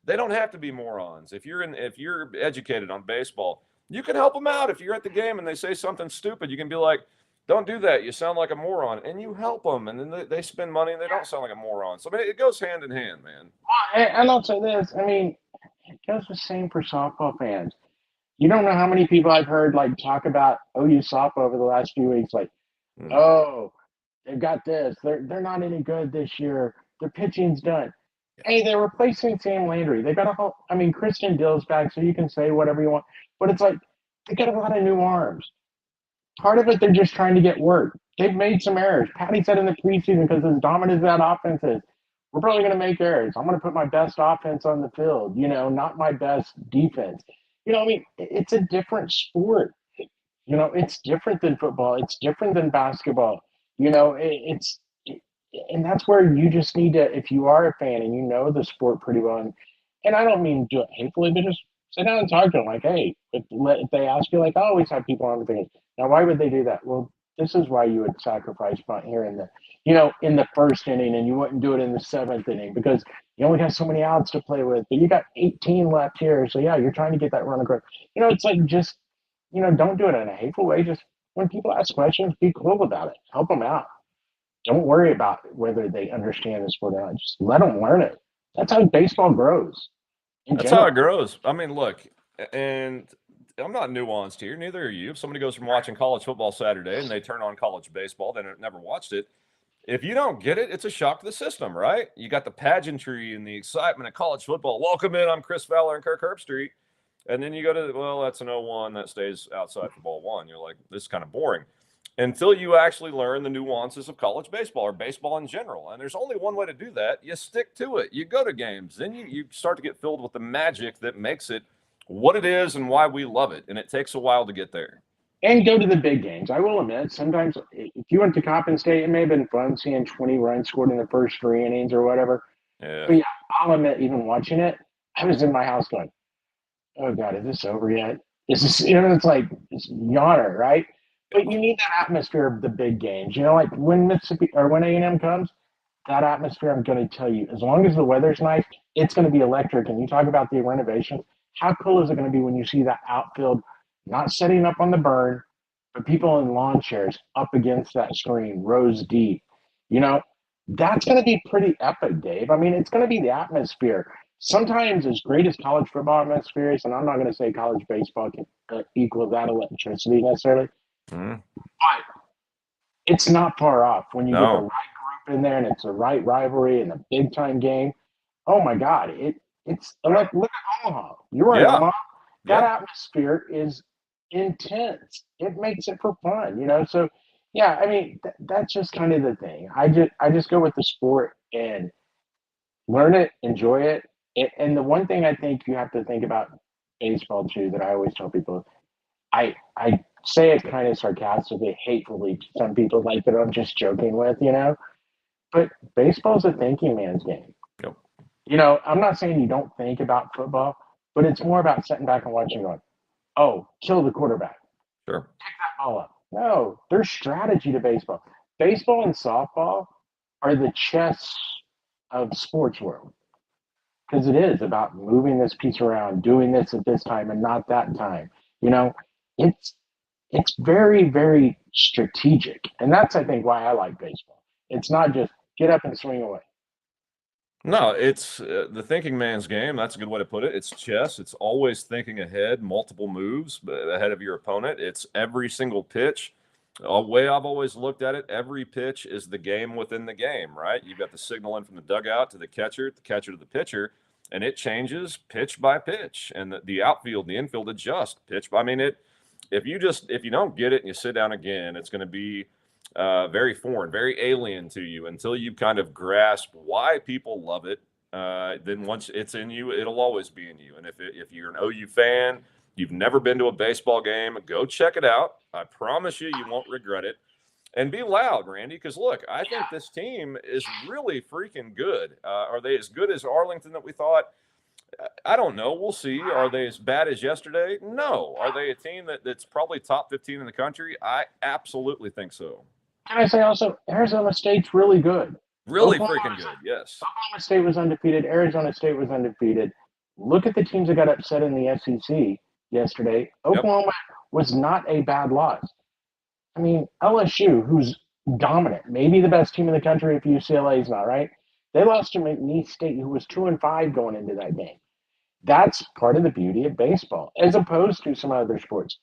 Speaker 1: they don't have to be morons. If you're educated on baseball, you can help them out. If you're at the game and they say something stupid, you can be like, don't do that. You sound like a moron, and you help them, and then they spend money and they don't sound like a moron. So I mean, it goes hand in hand, man.
Speaker 2: And I'll say this. I mean, it goes the same for softball fans. You don't know how many people I've heard like talk about OU softball over the last few weeks. Like, oh, they've got this. They're not any good this year. Their pitching's done. Hey, they're replacing Sam Landry. They got a whole. I mean, Christian Dill's back, so you can say whatever you want. But it's like they got a lot of new arms. Part of it, they're just trying to get work. They've made some errors. Patty said in the preseason, because as dominant as that offense is, we're probably going to make errors. I'm going to put my best offense on the field, not my best defense. I mean, it's a different sport. It's different than football. It's different than basketball. And that's where you just need to, if you are a fan and you know the sport pretty well, and I don't mean do it hatefully, but just sit down and talk to them like, hey, if they ask you, like, I always have people on the thing. Now, why would they do that? Well, this is why you would sacrifice punt here in the first inning, and you wouldn't do it in the seventh inning because you only have so many outs to play with, but you got 18 left here. So yeah, you're trying to get that run across. It's like just, don't do it in a hateful way. Just when people ask questions, be cool about it. Help them out. Don't worry about whether they understand the sport or not. Just let them learn it. That's how baseball grows.
Speaker 1: That's how it grows. I mean, look, and I'm not nuanced here. Neither are you. If somebody goes from watching college football Saturday and they turn on college baseball, they never watched it. If you don't get it, it's a shock to the system, right? You got the pageantry and the excitement of college football. Welcome in. I'm Chris Fowler and Kirk Herbstreit. And then you go to, well, that's an 0-1 that stays outside for ball one. You're like, this is kind of boring. Until you actually learn the nuances of college baseball or baseball in general. And there's only one way to do that. You stick to it. You go to games. Then you start to get filled with the magic that makes it what it is and why we love it. And it takes a while to get there.
Speaker 2: And go to the big games. I will admit, sometimes if you went to Coppin State, it may have been fun seeing 20 runs scored in the first 3 innings or whatever.
Speaker 1: Yeah.
Speaker 2: But yeah, I'll admit, even watching it, I was in my house going, oh God, is this over yet? Is this, it's like it's yawner, right? But you need that atmosphere of the big games. Like when Mississippi or when A&M comes, that atmosphere, I'm going to tell you, as long as the weather's nice, it's going to be electric. And you talk about the renovations. How cool is it going to be when you see that outfield not setting up on the burn, but people in lawn chairs up against that screen, rows deep? That's going to be pretty epic, Dave. I mean, it's going to be the atmosphere. Sometimes as great as college football atmosphere is, and I'm not going to say college baseball can equal that electricity necessarily, but it's not far off when you get the right group in there and it's the right rivalry and a big time game. Oh my God, it's like, look at Omaha. You were in Omaha. That atmosphere is intense. It makes it for fun, So yeah, I mean that's just kind of the thing. I just go with the sport and learn it, enjoy it. And the one thing I think you have to think about baseball too that I always tell people, I say it kind of sarcastically, hatefully to some people, like that I'm just joking with, but baseball's a thinking man's game.
Speaker 1: Yep.
Speaker 2: I'm not saying you don't think about football, but it's more about sitting back and watching going, oh, kill the quarterback.
Speaker 1: Sure.
Speaker 2: Pick that ball up. No, there's strategy to baseball. Baseball and softball are the chess of sports world. Because it is about moving this piece around, doing this at this time and not that time. It's very, very strategic. And that's, I think, why I like baseball. It's not just get up and swing away.
Speaker 1: No, it's the thinking man's game. That's a good way to put it. It's chess. It's always thinking ahead, multiple moves ahead of your opponent. It's every single pitch A way I've always looked at it, every pitch is the game within the game, right? You've got the signal in from the dugout to the catcher to the pitcher, and it changes pitch by pitch. And the outfield, the infield adjust pitch by. I mean, if you don't get it and you sit down again, it's going to be very foreign, very alien to you until you kind of grasp why people love it. Then once it's in you, it'll always be in you. And if you're an OU fan, you've never been to a baseball game, go check it out. I promise you, you won't regret it. And be loud, Randy, because look, I think this team is really freaking good. Are they as good as Arlington that we thought? I don't know. We'll see. Are they as bad as yesterday? No. Are they a team that's probably top 15 in the country? I absolutely think so.
Speaker 2: Can I say also, Arizona State's really good.
Speaker 1: Really freaking good, yes.
Speaker 2: Oklahoma State was undefeated. Arizona State was undefeated. Look at the teams that got upset in the SEC yesterday. Oklahoma was not a bad loss. I mean, LSU, who's dominant, maybe the best team in the country if UCLA is not, right? They lost to McNeese State, who was 2-5 going into that game. That's part of the beauty of baseball, as opposed to some other sports.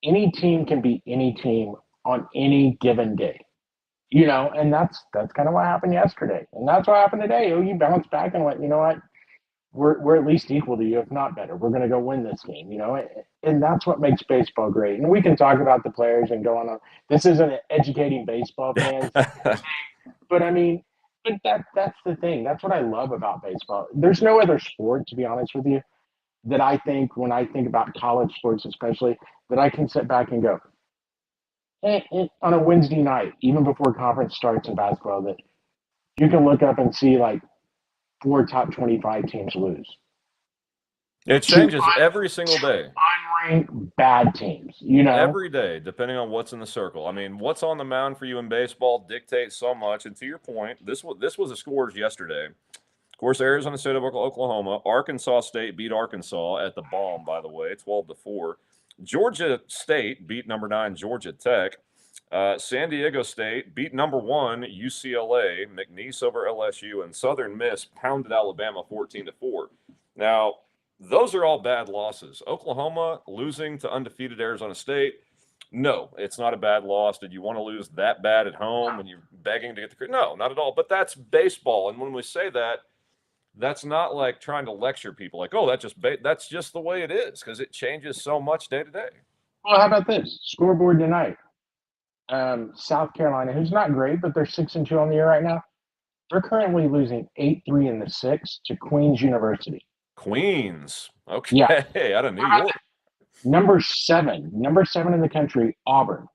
Speaker 2: Any team can beat any team on any given day. And that's kind of what happened yesterday. And that's what happened today. OU bounced back and went, you know what? We're at least equal to you, if not better. We're going to go win this game, and that's what makes baseball great. And we can talk about the players and go on. This isn't educating baseball fans, but I mean, that's the thing. That's what I love about baseball. There's no other sport, to be honest with you, that I think when I think about college sports, especially, that I can sit back and go, on a Wednesday night, even before conference starts in basketball, that you can look up and see like 4 top 25 teams lose.
Speaker 1: It changes every single day.
Speaker 2: Unranked bad teams,
Speaker 1: Every day, depending on what's in the circle. I mean, what's on the mound for you in baseball dictates so much. And to your point, this was the scores yesterday. Of course, Arizona State over Oklahoma. Arkansas State beat Arkansas at the Bomb, by the way, 12-4. Georgia State beat number 9 Georgia Tech. San Diego State beat number 1 UCLA. McNeese over LSU, and Southern Miss pounded Alabama 14-4. Now, those are all bad losses. Oklahoma losing to undefeated Arizona State. No, it's not a bad loss. Did you want to lose that bad at home and you're begging to get the – no, not at all. But that's baseball. And when we say that, that's not like trying to lecture people like, oh, that's just the way it is, because it changes so much day to day.
Speaker 2: Well, how about this? Scoreboard tonight. South Carolina, who's not great, but they're 6-2 on the year right now. They're currently losing 8-3 in the 6 to Queens University.
Speaker 1: Queens. Okay.
Speaker 2: Yeah.
Speaker 1: Out of New York.
Speaker 2: Number 7 in the country, Auburn.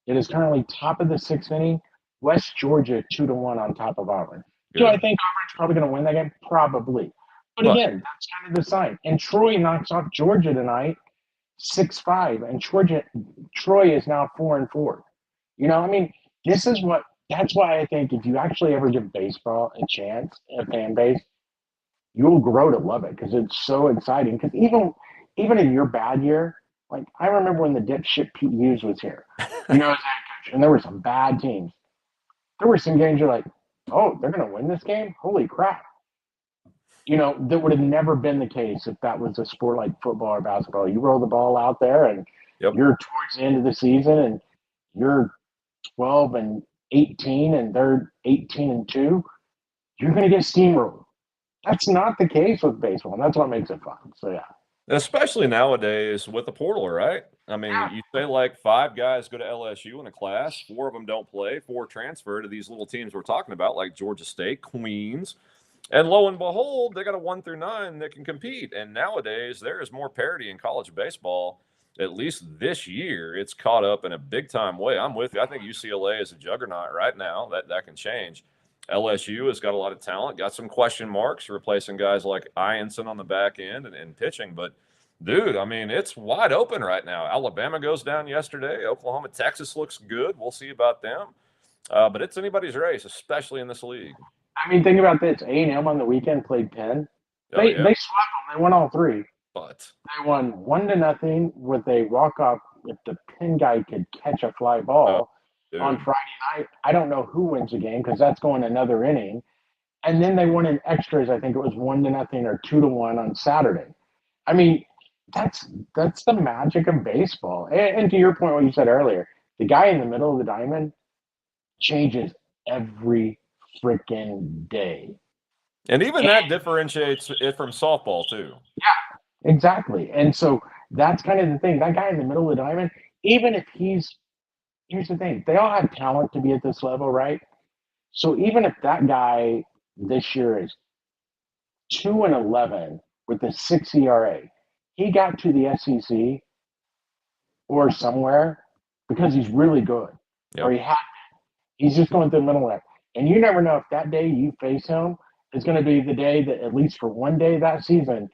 Speaker 2: It is currently top of the 6th inning. West Georgia 2-1 on top of Auburn.
Speaker 1: Good.
Speaker 2: Do I think Auburn's probably going to win that game? Probably. But again, that's kind of the sign. And Troy knocks off Georgia tonight, 6-5, and Troy is now 4-4. I mean, that's why I think if you actually ever give baseball a chance, a fan base, you'll grow to love it, because it's so exciting. Because even in your bad year, like I remember when the dipshit Pete Hughes was here, as head coach, and there were some bad teams. There were some games you're like, oh, they're going to win this game? Holy crap. That would have never been the case if that was a sport like football or basketball. You roll the ball out there and you're towards the end of the season and you're 12-18 and they're 18-2. You're going to get steamrolled. That's not the case with baseball, and that's what makes it fun. So, yeah.
Speaker 1: Especially nowadays with the portal, right? I mean, you say like 5 guys go to LSU in a class, 4 of them don't play, 4 transfer to these little teams we're talking about, like Georgia State, Queens. And lo and behold, they got a 1 through 9 that can compete. And nowadays, there is more parity in college baseball. At least this year, it's caught up in a big-time way. I'm with you. I think UCLA is a juggernaut right now. That can change. LSU has got a lot of talent, got some question marks, replacing guys like Ianson on the back end and pitching. But, dude, I mean, it's wide open right now. Alabama goes down yesterday. Oklahoma, Texas looks good. We'll see about them. But it's anybody's race, especially in this league.
Speaker 2: I mean, think about this. A&M on the weekend played Penn. They swept them. They won all 3.
Speaker 1: But
Speaker 2: they won 1-0 with a walk-off if the Penn guy could catch a fly ball on Friday night. I don't know who wins the game because that's going another inning. And then they won in extras. I think it was 1-0 or 2-1 on Saturday. I mean, that's the magic of baseball. And to your point, what you said earlier, The guy in the middle of the diamond changes every freaking day.
Speaker 1: And even that differentiates it from softball too.
Speaker 2: Exactly. And so that's kind of the thing. That guy in the middle of the diamond, even if here's the thing, they all have talent to be at this level, right? So even if that guy this year is 2-11 with a 6 ERA, he got to the SEC or somewhere because he's really good, or
Speaker 1: Yep.
Speaker 2: he's just going through the middle there. And you never know if that day you face him is going to be the day that, at least for one day that season,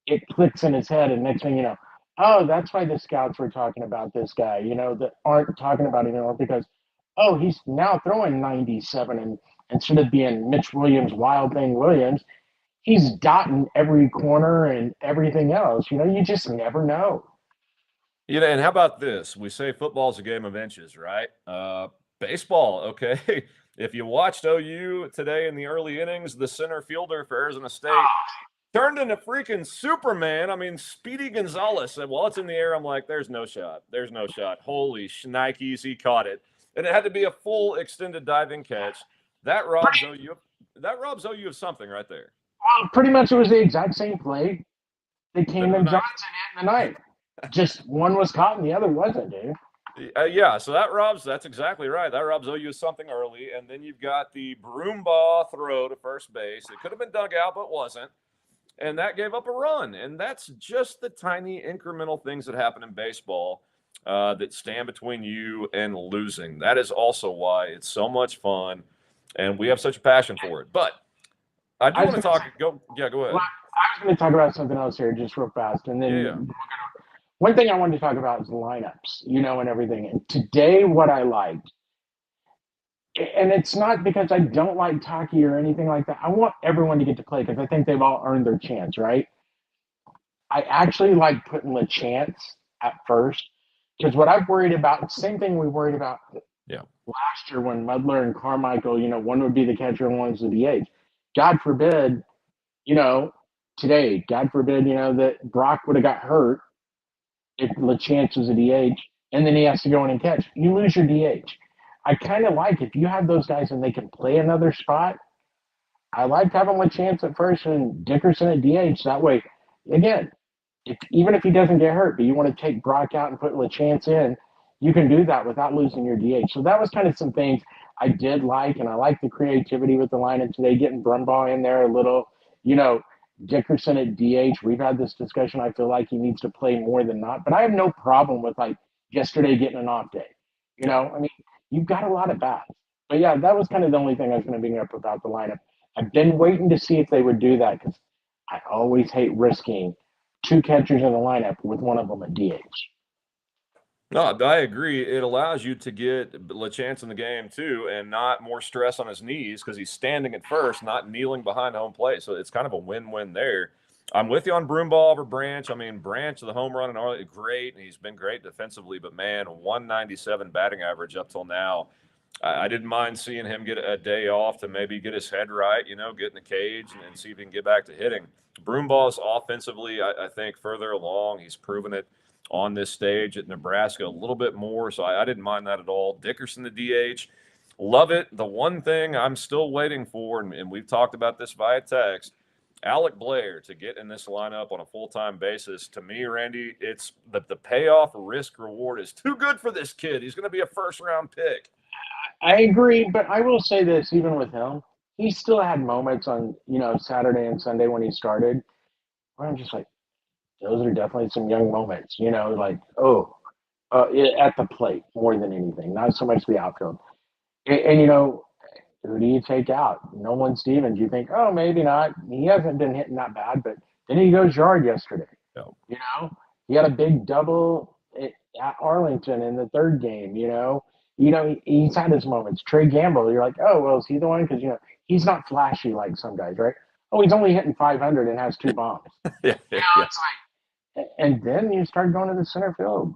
Speaker 2: it clicks in his head, and next thing you know, oh, that's why the scouts were talking about this guy, that aren't talking about him anymore because, oh, he's now throwing 97, and instead of being Mitch Williams, Wild Thing Williams, he's dotting every corner and everything else. You just never know.
Speaker 1: And how about this? We say football's a game of inches, right? Baseball, okay. If you watched OU today in the early innings, the center fielder for Arizona State turned into freaking Superman. I mean, Speedy Gonzalez said, while it's in the air, I'm like, there's no shot. There's no shot. Holy shnikes, he caught it. And it had to be a full extended diving catch. That robs OU of something right there.
Speaker 2: Well, pretty much it was the exact same play that Camden Johnson hit in the night. Just one was caught and the other wasn't, dude.
Speaker 1: Yeah, so that's exactly right. That robs OU of something early. And then you've got the broom ball throw to first base. It could have been dug out, but wasn't. And that gave up a run. And that's just the tiny incremental things that happen in baseball that stand between you and losing. That is also why it's so much fun. And we have such a passion for it. But I do want to talk. Go ahead.
Speaker 2: Well, I was going to talk about something else here just real fast. And then one thing I wanted to talk about is lineups, and everything. And today, what I liked, and it's not because I don't like Taki or anything like that. I want everyone to get to play because I think they've all earned their chance, right? I actually like putting the chance at first because what I've worried about, same thing we worried about last year when Mudler and Carmichael, one would be the catcher and one was the DH. God forbid, today, God forbid, that Brock would have got hurt if LeChance was a DH, and then he has to go in and catch. You lose your DH. I kind of like if you have those guys and they can play another spot. I like having LeChance at first and Dickerson at DH. That way, again, even if he doesn't get hurt, but you want to take Brock out and put LeChance in, you can do that without losing your DH. So that was kind of some things I did like, and I like the creativity with the lineup today, getting Brumbaugh in there a little, Dickerson at DH. We've had this discussion. I feel like he needs to play more than not, but I have no problem with yesterday getting an off day. I mean, you've got a lot of bats. But yeah, that was kind of the only thing I was going to bring up about the lineup. I've been waiting to see if they would do that because I always hate risking two catchers in the lineup with one of them at DH.
Speaker 1: No, I agree. It allows you to get LeChance in the game too, and not more stress on his knees because he's standing at first, not kneeling behind home plate. So it's kind of a win-win there. I'm with you on Broomball over Branch. I mean, Branch, the home run and all, great, and he's been great defensively. But man, 197 batting average up till now. I didn't mind seeing him get a day off to maybe get his head right, get in the cage and see if he can get back to hitting. Broomball's offensively, I think, further along. He's proven it on this stage at Nebraska a little bit more, so I didn't mind that at all. Dickerson, the DH, love it. The one thing I'm still waiting for, and we've talked about this via text, Alec Blair to get in this lineup on a full-time basis. To me, Randy, it's the payoff risk reward is too good for this kid. He's going to be a first-round pick.
Speaker 2: I agree, but I will say this, even with him, he still had moments on, Saturday and Sunday when he started where I'm just like, those are definitely some young moments, at the plate more than anything, not so much the outfield. And who do you take out? Nolan Stevens. You think, oh, maybe not. He hasn't been hitting that bad, but then he goes yard yesterday.
Speaker 1: No.
Speaker 2: He had a big double at Arlington in the third game. He's had his moments. Trey Gamble, you're like, oh, well, is he the one? Because he's not flashy like some guys, right? Oh, he's only hitting 500 and has 2 bombs.
Speaker 1: Yeah.
Speaker 2: It's like, and then you start going to the center field.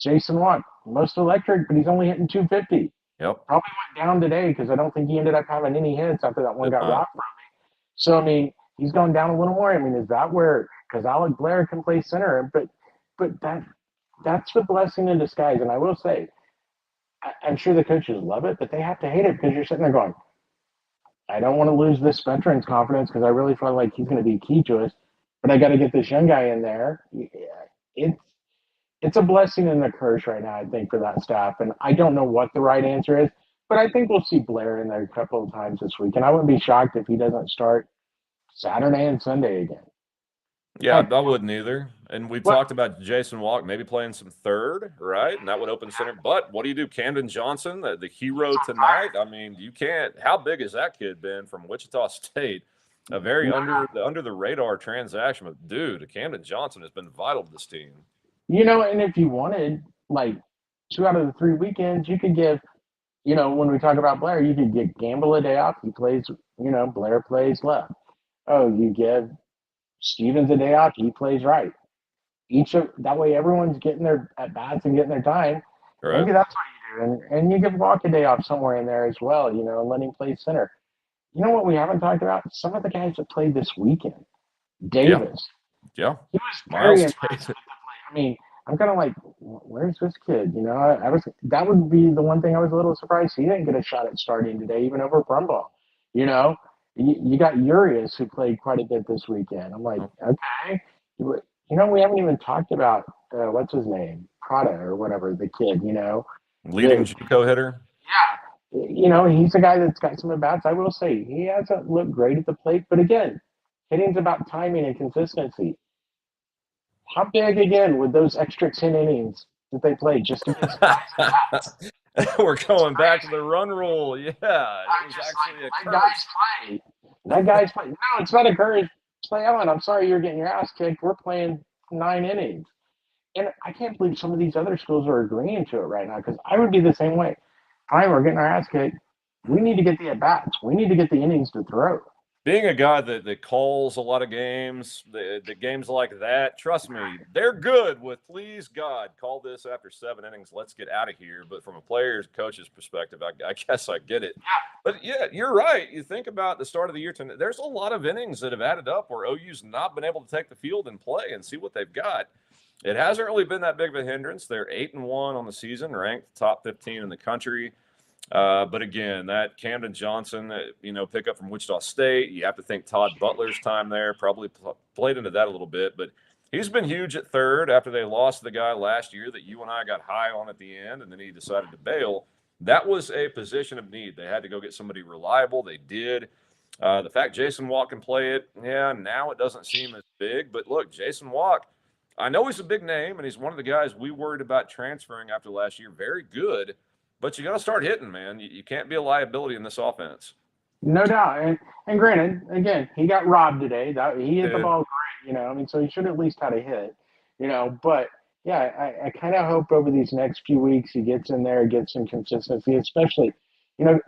Speaker 2: Jason Watt, most electric, but he's only hitting 250.
Speaker 1: Yep.
Speaker 2: Probably went down today because I don't think he ended up having any hits after that one got rocked from me. So, I mean, he's gone down a little more. I mean, is that where – because Alec Blair can play center, but that's the blessing in disguise. And I will say, I'm sure the coaches love it, but they have to hate it because you're sitting there going, I don't want to lose this veteran's confidence because I really feel like he's going to be key to us, but I got to get this young guy in there. Yeah, it's a blessing and a curse right now, I think, for that staff. And I don't know what the right answer is, but I think we'll see Blair in there a couple of times this week. And I wouldn't be shocked if he doesn't start Saturday and Sunday again.
Speaker 1: Yeah,
Speaker 2: Heck,
Speaker 1: I wouldn't either. And we
Speaker 2: what?
Speaker 1: talked about Jason Walk maybe playing some third, right? And that would open center. But what do you do? Camden Johnson, the hero tonight? I mean, you can't. How big has that kid been from Wichita State? A very under the radar transaction. But dude, Camden Johnson has been vital to this team.
Speaker 2: And if you wanted, like, 2 out of the 3 weekends, you could give, when we talk about Blair, you could get Gamble a day off. He plays, Blair plays left. Oh, you give Stevens a day off. He plays right. That way everyone's getting their at bats and getting their time.
Speaker 1: Right.
Speaker 2: Maybe that's what you do. And you give Walk a day off somewhere in there as well, and let him play center. You know what we haven't talked about? Some of the guys that played this weekend. Davis.
Speaker 1: Yeah.
Speaker 2: He was
Speaker 1: Miles
Speaker 2: very impressive to play. I mean, I'm kind of like, where's this kid? That would be the one thing I was a little surprised he didn't get a shot at starting today, even over Brumbaugh. You got Urias who played quite a bit this weekend. I'm like, okay. We haven't even talked about what's his name, Prada or whatever, the kid.
Speaker 1: Leading JUCO hitter.
Speaker 2: Yeah, he's a guy that's got some at bats. I will say he hasn't looked great at the plate, but again, hitting's about timing and consistency. How big again with those extra 10 innings that they played just to get
Speaker 1: We're going back to the run rule. Yeah, it was actually a curse.
Speaker 2: That guy's play. No, it's not a curse. Play on. I'm sorry you're getting your ass kicked. We're playing 9 innings. And I can't believe some of these other schools are agreeing to it right now because I would be the same way. Fine, we're getting our ass kicked. We need to get the at-bats. We need to get the innings to throw.
Speaker 1: Being a guy that calls a lot of games, the games like that, trust me, they're good with, please, God, call this after 7 innings. Let's get out of here. But from a player's, coach's perspective, I guess I get it. But, yeah, you're right. You think about the start of the year tonight, there's a lot of innings that have added up where OU's not been able to take the field and play and see what they've got. It hasn't really been that big of a hindrance. They're 8-1 on the season, ranked top 15 in the country. But again, that Camden Johnson, pickup from Wichita State, you have to think Todd Butler's time there probably played into that a little bit. But he's been huge at third after they lost the guy last year that you and I got high on at the end, and then he decided to bail. That was a position of need. They had to go get somebody reliable. They did. The fact Jason Walk can play it, now it doesn't seem as big. But look, Jason Walk, I know he's a big name, and he's one of the guys we worried about transferring after last year. Very good. But you got to start hitting, man. You can't be a liability in this offense.
Speaker 2: No doubt. And granted, again, he got robbed today. He hit the ball great, so he should at least have a hit, But, yeah, I kind of hope over these next few weeks he gets in there, gets some consistency, especially,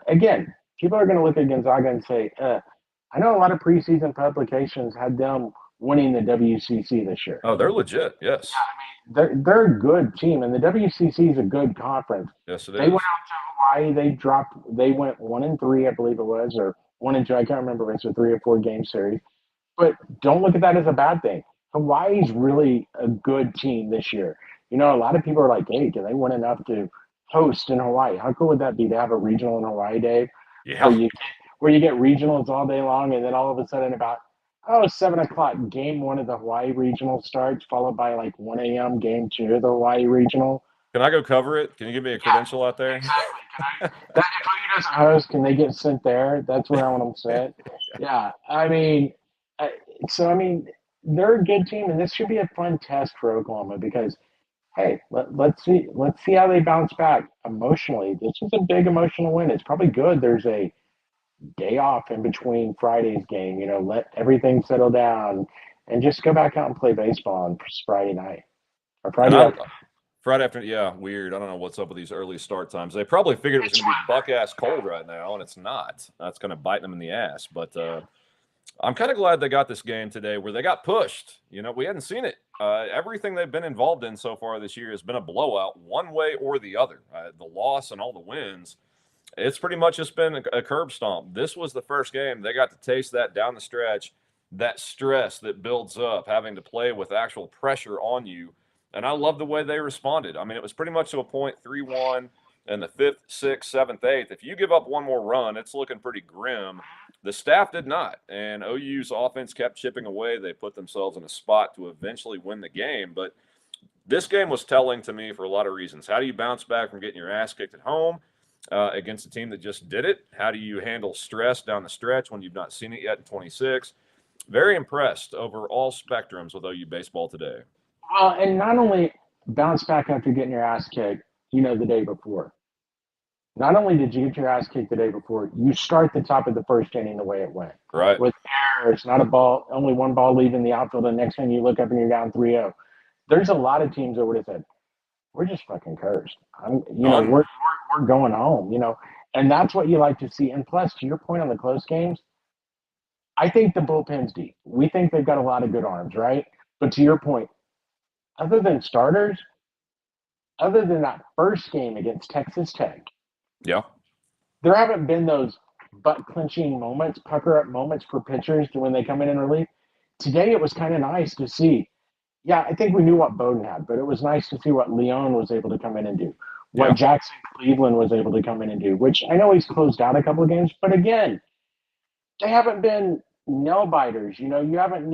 Speaker 2: again, people are going to look at Gonzaga and say, I know a lot of preseason publications had them winning the WCC this year.
Speaker 1: Oh, they're legit, yes.
Speaker 2: Yeah, they're a good team, and the WCC is a good conference.
Speaker 1: Yes, it is.
Speaker 2: They went out to Hawaii. They went 1-3, I believe it was, or 1-2. I can't remember. It's a 3 or 4 game series. But don't look at that as a bad thing. Hawaii's really a good team this year. A lot of people are like, hey, can they win enough to host in Hawaii? How cool would that be to have a regional in Hawaii, Dave?
Speaker 1: Yeah.
Speaker 2: Where you get regionals all day long, and then all of a sudden about 7 o'clock, game 1 of the Hawaii Regional starts, followed by like 1 a.m. game 2 of the Hawaii Regional.
Speaker 1: Can I go cover it? Can you give me a credential out there?
Speaker 2: Exactly. If OU doesn't host, can they get sent there? That's where I want them sent. Yeah. They're a good team, and this should be a fun test for Oklahoma because, hey, let's see how they bounce back emotionally. This is a big emotional win. It's probably good. There's a day off in between Friday's game, let everything settle down and just go back out and play baseball on Friday night or Friday
Speaker 1: afternoon. Yeah, weird. I don't know what's up with these early start times. They probably figured it was going to be buck-ass cold right now, and it's not. That's going to bite them in the ass. But I'm kind of glad they got this game today where they got pushed. We hadn't seen it. Everything they've been involved in so far this year has been a blowout one way or the other. The loss and all the wins, it's pretty much just been a curb stomp. This was the first game they got to taste that down the stretch, that stress that builds up, having to play with actual pressure on you. And I love the way they responded. I mean, it was pretty much to a point, 3-1. in the 5th, 6th, 7th, 8th, if you give up one more run, it's looking pretty grim. The staff did not, and OU's offense kept chipping away. They put themselves in a spot to eventually win the game. But this game was telling to me for a lot of reasons. How do you bounce back from getting your ass kicked at home against a team that just did it? How do you handle stress down the stretch when you've not seen it yet in 26? Very impressed over all spectrums with OU baseball today.
Speaker 2: Well, and not only bounce back after getting your ass kicked, the day before. Not only did you get your ass kicked the day before, you start the top of the first inning the way it went.
Speaker 1: Right.
Speaker 2: With errors, not a ball, only one ball leaving the outfield, and next thing you look up and you're down 3-0. There's a lot of teams that would have said, we're just fucking cursed. We're going home, and that's what you like to see. And plus, to your point on the close games, I think the bullpen's deep. We think they've got a lot of good arms, right? But to your point, other than starters, other than that first game against Texas Tech,
Speaker 1: yeah,
Speaker 2: there haven't been those butt-clenching moments, pucker-up moments for pitchers when they come in and relief. Today, it was kind of nice to see. Yeah, I think we knew what Bowden had, but it was nice to see what Leon was able to come in and do, what Jackson Cleveland was able to come in and do, which I know he's closed out a couple of games, but again, they haven't been nail-biters. You haven't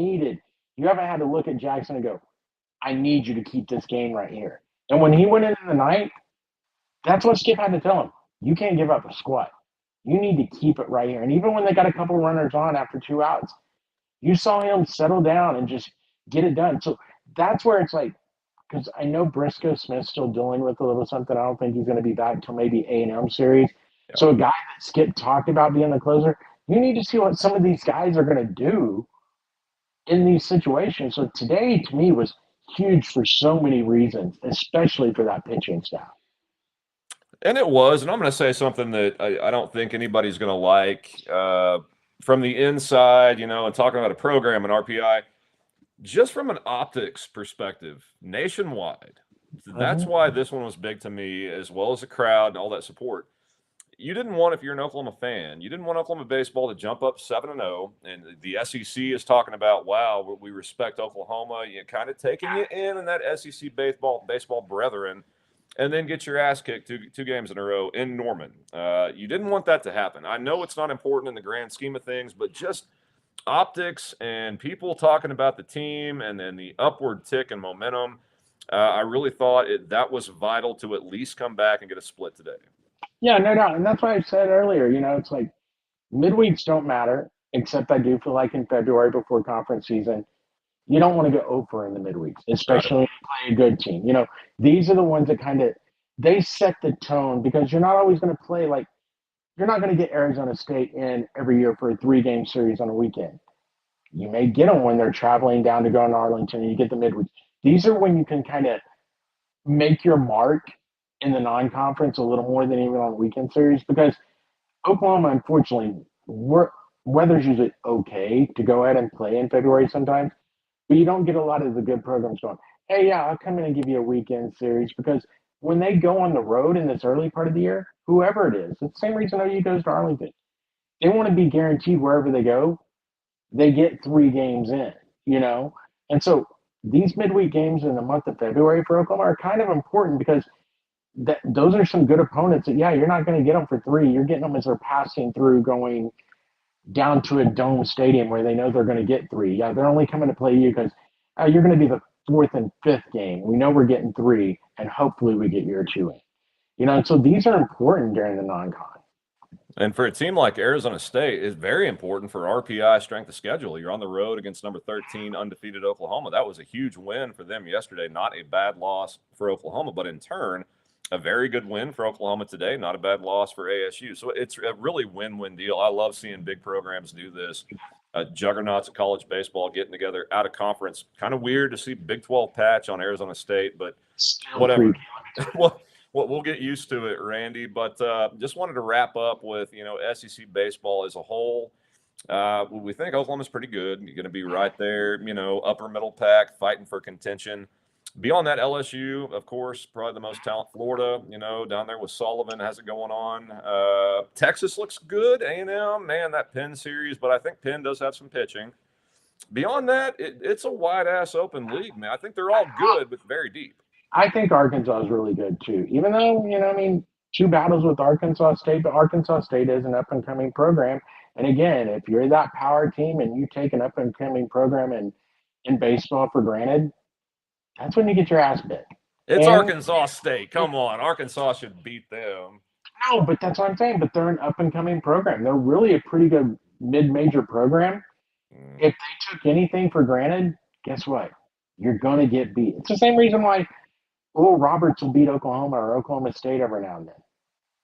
Speaker 2: had to look at Jackson and go, I need you to keep this game right here. And when he went in the ninth, that's what Skip had to tell him. You can't give up a squat. You need to keep it right here. And even when they got a couple runners on after 2 outs, you saw him settle down and just get it done. So that's where it's like, because I know Briscoe Smith's still dealing with a little something. I don't think he's going to be back till maybe A&M series. Yeah. So a guy that Skip talked about being the closer, you need to see what some of these guys are going to do in these situations. So today, to me, was huge for so many reasons, especially for that pitching staff.
Speaker 1: And it was, and I'm going to say something that I don't think anybody's going to like from the inside, and talking about a program and RPI, just from an optics perspective, nationwide. That's why this one was big to me, as well as the crowd and all that support. You didn't want, if you're an Oklahoma fan, you didn't want Oklahoma baseball to jump up 7-0, and the SEC is talking about, wow, we respect Oklahoma, kind of taking you in that SEC baseball brethren, and then get your ass kicked two games in a row in Norman. You didn't want that to happen. I know it's not important in the grand scheme of things, but just optics and people talking about the team and then the upward tick and momentum, I really thought that was vital to at least come back and get a split today.
Speaker 2: Yeah, no doubt. And that's why I said earlier, it's like midweeks don't matter, except I do feel like in February before conference season, you don't want to go over in the midweeks, especially if you play a good team. These are the ones that they set the tone, because you're not always going to play you're not going to get Arizona State in every year for a 3-game series on a weekend. You may get them when they're traveling down to go to Arlington and you get the midweek. These are when you can kind of make your mark in the non-conference a little more than even on weekend series, because Oklahoma, unfortunately, weather's usually okay to go ahead and play in February sometimes, but you don't get a lot of the good programs going, hey, yeah, I'll come in and give you a weekend series, because when they go on the road in this early part of the year, whoever it is, it's the same reason OU goes to Arlington. They want to be guaranteed wherever they go, they get 3 games in, And so these midweek games in the month of February for Oklahoma are kind of important, because those are some good opponents that, you're not going to get them for 3. You're getting them as they're passing through, going down to a dome stadium where they know they're going to get 3. Yeah, they're only coming to play you because you're going to be the 4th and 5th game. We know we're getting 3, and hopefully we get your 2 in. And so these are important during the non-con.
Speaker 1: And for a team like Arizona State, it's very important for RPI strength of schedule. You're on the road against number 13 undefeated Oklahoma. That was a huge win for them yesterday. Not a bad loss for Oklahoma, but in turn, a very good win for Oklahoma today. Not a bad loss for ASU. So it's a really win-win deal. I love seeing big programs do this. Juggernauts of college baseball getting together out of conference. Kind of weird to see Big 12 patch on Arizona State, but whatever. We'll get used to it, Randy. But just wanted to wrap up with, SEC baseball as a whole. We think Oklahoma's pretty good. You're going to be right there, upper middle pack, fighting for contention. Beyond that, LSU, of course, probably the most talent. Florida, down there with Sullivan has it going on. Texas looks good. A&M, man, that Penn series, but I think Penn does have some pitching. Beyond that, it's a wide-ass open league, man. I think they're all good, but very deep.
Speaker 2: I think Arkansas is really good, too. Even though, two battles with Arkansas State, but Arkansas State is an up and coming program. And again, if you're that power team and you take an up and coming program in baseball for granted, that's when you get your ass bit.
Speaker 1: It's
Speaker 2: And
Speaker 1: Arkansas State. Come on. Arkansas should beat them.
Speaker 2: no, but that's what I'm saying. But they're an up and coming program. They're really a pretty good mid major program. If they took anything for granted, guess what? You're gonna get beat. It's the same reason why Oral Roberts will beat Oklahoma or Oklahoma State every now and then.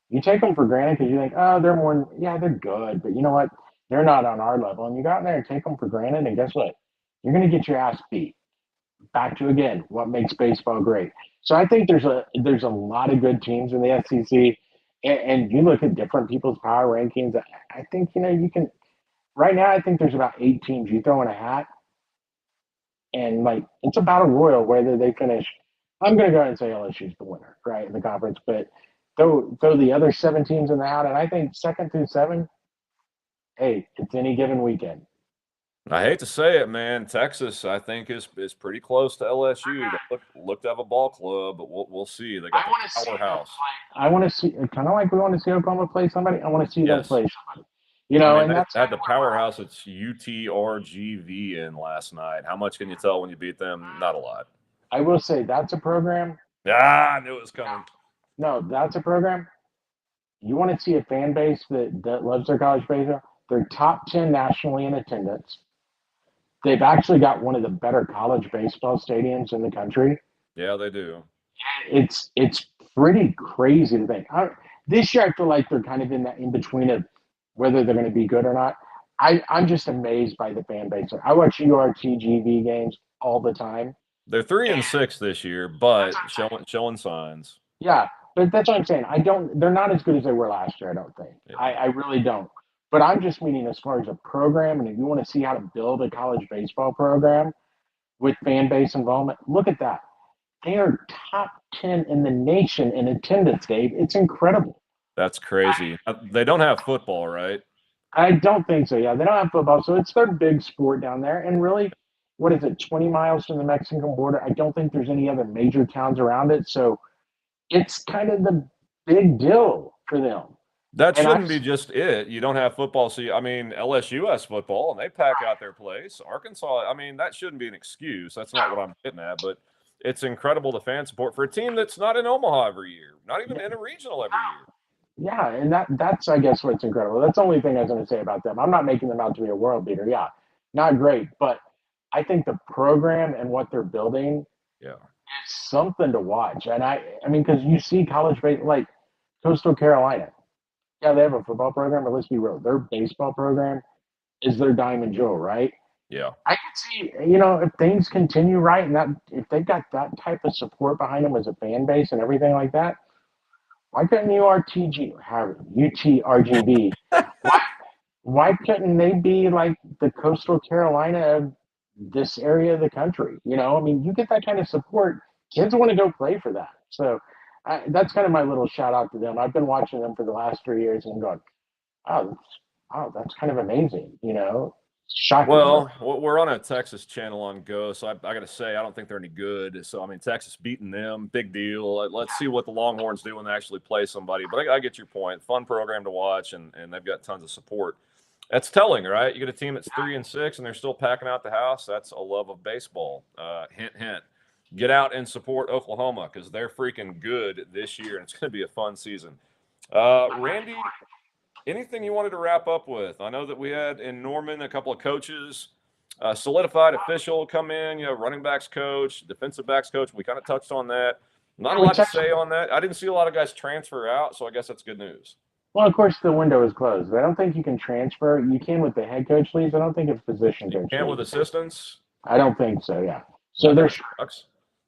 Speaker 2: You take them for granted because you think, oh, they're more, yeah, they're good, but you know what? They're not on our level. And you go out there and take them for granted, and guess what? You're going to get your ass beat. Back to again, what makes baseball great. So I think there's a lot of good teams in the SEC, and you look at different people's power rankings. I think you can. Right now, I think there's about 8 teams you throw in a hat, and like it's a battle royal whether they finish. I'm going to go ahead and say LSU's the winner, right, in the conference, but throw the other 7 teams in the hat, and I think 2nd through 7, hey, it's any given weekend.
Speaker 1: I hate to say it, man. Texas, I think, is pretty close to LSU. They look to have a ball club, but we'll see. They got the powerhouse.
Speaker 2: I want to see, kind of like we want to see Oklahoma play somebody. I want to see them play somebody.
Speaker 1: And that's had the powerhouse. It's UTRGV in last night. How much can you tell when you beat them? Not a lot.
Speaker 2: I will say that's a program.
Speaker 1: I knew it was coming.
Speaker 2: No, that's a program. You want to see a fan base that loves their college baseball. They're top 10 nationally in attendance. They've actually got one of the better college baseball stadiums in the country.
Speaker 1: Yeah, they do.
Speaker 2: It's pretty crazy to think. This year, I feel like they're kind of in that in between of whether they're going to be good or not. I'm just amazed by the fan base. I watch URTGV games all the time.
Speaker 1: They're 3-6 this year, but showing signs.
Speaker 2: Yeah, but that's what I'm saying. They're not as good as they were last year, I don't think. Yeah. I really don't. But I'm just meaning as far as a program, and if you want to see how to build a college baseball program with fan base involvement, look at that. They are top 10 in the nation in attendance, Dave. It's incredible.
Speaker 1: That's crazy. They don't have football, right?
Speaker 2: I don't think so, yeah. They don't have football, so it's their big sport down there. And really, what is it, 20 miles from the Mexican border? I don't think there's any other major towns around it. So it's kind of the big deal for them.
Speaker 1: That shouldn't be just it. You don't have football. See, LSU has football, and they pack out their place. Arkansas, that shouldn't be an excuse. That's not what I'm getting at. But it's incredible the fan support for a team that's not in Omaha every year, not even in a regional every year.
Speaker 2: Yeah, and that's, I guess, what's incredible. That's the only thing I was going to say about them. I'm not making them out to be a world beater. Yeah, not great. But I think the program and what they're building is something to watch. And because you see college baseball, like Coastal Carolina. Yeah, they have a football program, but let's be real. Their baseball program is their diamond jewel, right?
Speaker 1: Yeah.
Speaker 2: I can see, if things continue right and that if they've got that type of support behind them as a fan base and everything like that, why couldn't UTRGB? why couldn't they be like the Coastal Carolina of this area of the country? You get that kind of support, kids want to go play for that. So that's kind of my little shout out to them. I've been watching them for the last 3 years and going, oh, that's kind of amazing, Shocking.
Speaker 1: Well, we're on a Texas channel on Go, so I got to say, I don't think they're any good. So, Texas beating them, big deal. Let's see what the Longhorns do when they actually play somebody. But I get your point. Fun program to watch, and they've got tons of support. That's telling, right? You get a team that's 3-6, and they're still packing out the house. That's a love of baseball. Hint, hint. Get out and support Oklahoma because they're freaking good this year, and it's going to be a fun season. Randy, anything you wanted to wrap up with? I know that we had in Norman a couple of coaches, solidified official come in, running backs coach, defensive backs coach. We kind of touched on that. Not a lot to say on that. I didn't see a lot of guys transfer out, so I guess that's good news.
Speaker 2: Well, of course, the window is closed. I don't think you can transfer. You can with the head coach leaves. I don't think it's position coach.
Speaker 1: You can with assistants?
Speaker 2: I don't think so, yeah. So there's –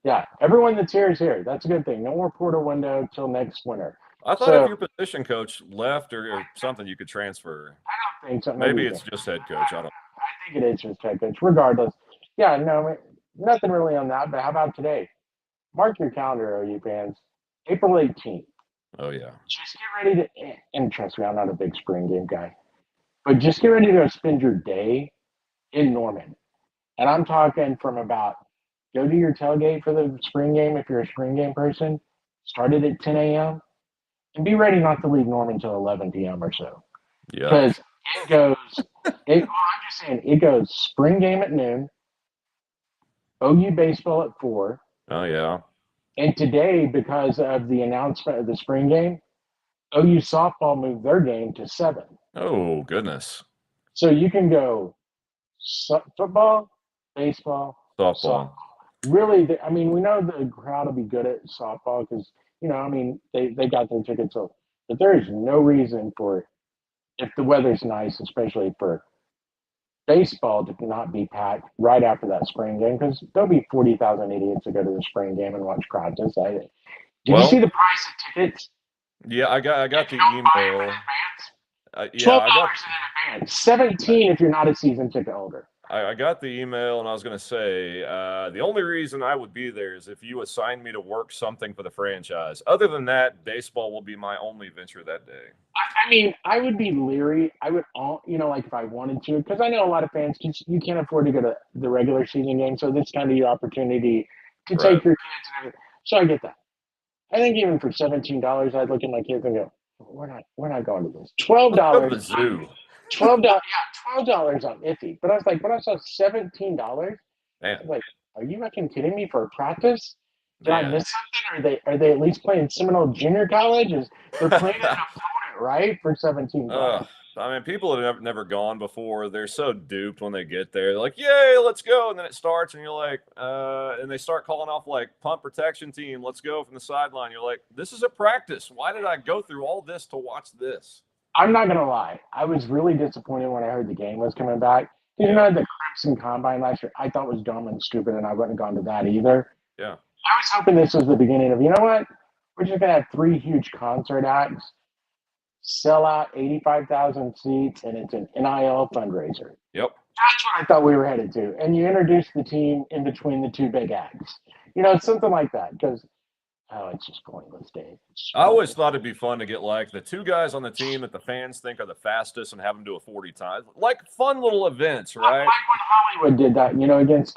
Speaker 2: yeah, everyone that's here is here. That's a good thing. No more portal window till next winter.
Speaker 1: I thought if your position coach left or something, you could transfer.
Speaker 2: I don't think so.
Speaker 1: Maybe it's just head coach. I
Speaker 2: think it is just head coach. Regardless, yeah, no, nothing really on that. But how about today? Mark your calendar, OU fans. April 18th.
Speaker 1: Oh yeah.
Speaker 2: Just get ready to. And trust me, I'm not a big spring game guy, but just get ready to go spend your day in Norman. And I'm talking from about. Go to your tailgate for the spring game if you're a spring game person. Start it at 10 a.m. and be ready not to leave Norman until 11 p.m. or so.
Speaker 1: Yeah.
Speaker 2: Because it goes, I'm just saying, it goes spring game at noon, OU baseball at 4.
Speaker 1: Oh, yeah.
Speaker 2: And today, because of the announcement of the spring game, OU softball moved their game to 7.
Speaker 1: Oh, goodness.
Speaker 2: So you can go football, baseball,
Speaker 1: Softball.
Speaker 2: Really, I mean, we know the crowd will be good at softball because, I mean, they got their tickets sold. But there is no reason for, if the weather's nice, especially for baseball, to not be packed right after that spring game, because there'll be 40,000 idiots to go to the spring game and watch practice. Did you see the price of tickets?
Speaker 1: Yeah, I got the
Speaker 2: Don't buy them in
Speaker 1: email.
Speaker 2: advance.
Speaker 1: Yeah,
Speaker 2: $12 in advance. 17 if you're not a season ticket holder.
Speaker 1: I got the email, and I was going to say the only reason I would be there is if you assign me to work something for the franchise. Other than that, baseball will be my only venture that day.
Speaker 2: I mean, I would be leery. I would, like if I wanted to, because I know a lot of fans, you can't afford to go to the regular season game, so this is kind of your opportunity to take your kids and everything. So I get that. I think even for $17, I'd look at my kids and go, we're not going to this. $12.
Speaker 1: Go to the zoo.
Speaker 2: $12. Yeah, $12 on iffy. But I was like, when I saw $17, I was like, are you fucking kidding me for a practice? Did I miss something? Are they at least playing Seminole Junior College? They're playing an opponent, right? For $17.
Speaker 1: I mean, people have never gone before. They're so duped when they get there. They're like, yay, let's go. And then it starts, and you're like, and they start calling off like punt protection team, let's go from the sideline. You're like, this is a practice. Why did I go through all this to watch this?
Speaker 2: I'm not going to lie. I was really disappointed when I heard the game was coming back. You know, the Crimson Combine last year, I thought was dumb and stupid, and I wouldn't have gone to that either.
Speaker 1: Yeah.
Speaker 2: I was hoping this was the beginning of, you know what? We're just going to have 3 huge concert acts, sell out 85,000 seats, and it's an NIL fundraiser.
Speaker 1: Yep.
Speaker 2: That's what I thought we were headed to. And you introduce the team in between the 2 big acts. Something like that. Because, it's just pointless, Dave.
Speaker 1: I always thought it'd be fun to get like the 2 guys on the team that the fans think are the fastest and have them do a 40 times. Like fun little events, right?
Speaker 2: Like when Hollywood did that, against,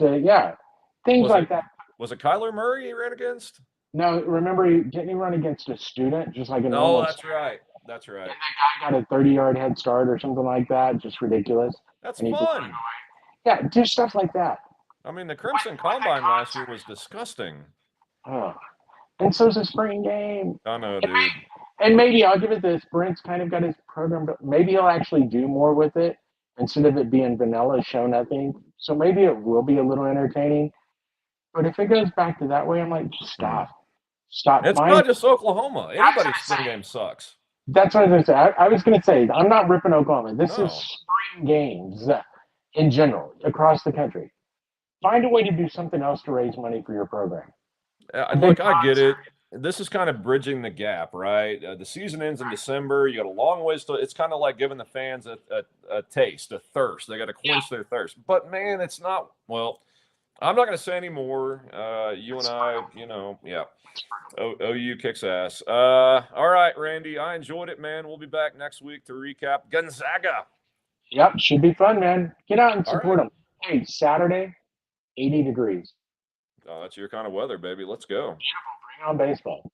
Speaker 2: things like that.
Speaker 1: Was it Kyler Murray he ran against?
Speaker 2: No, remember, didn't he run against a student, just like a normal?
Speaker 1: Oh, that's right. That's right.
Speaker 2: And that guy got a 30-yard head start or something like that. Just ridiculous.
Speaker 1: That's fun.
Speaker 2: Yeah, do stuff like that.
Speaker 1: I mean, the Crimson Combine last year was disgusting.
Speaker 2: Oh, and so's the spring game.
Speaker 1: I know, dude.
Speaker 2: And maybe I'll give it this. Brent's kind of got his program, but maybe he'll actually do more with it instead of it being vanilla, show nothing. So maybe it will be a little entertaining. But if it goes back to that way, I'm like, just stop.
Speaker 1: It's not just Oklahoma. Anybody's spring game sucks.
Speaker 2: That's what I was going to say. I was going to say, I'm not ripping Oklahoma. This is spring games in general across the country. Find a way to do something else to raise money for your program.
Speaker 1: Look, I get it. This is kind of bridging the gap, right? The season ends in December. You got a long ways to. It's kind of like giving the fans a taste, a thirst. They got to quench their thirst. But man, it's not. Well, I'm not going to say any more. You and I, OU kicks ass. All right, Randy, I enjoyed it, man. We'll be back next week to recap Gonzaga.
Speaker 2: Yep, should be fun, man. Get out and support them. Hey, Saturday, 80 degrees.
Speaker 1: Oh, that's your kind of weather, baby. Let's go.
Speaker 2: Beautiful. Bring on baseball.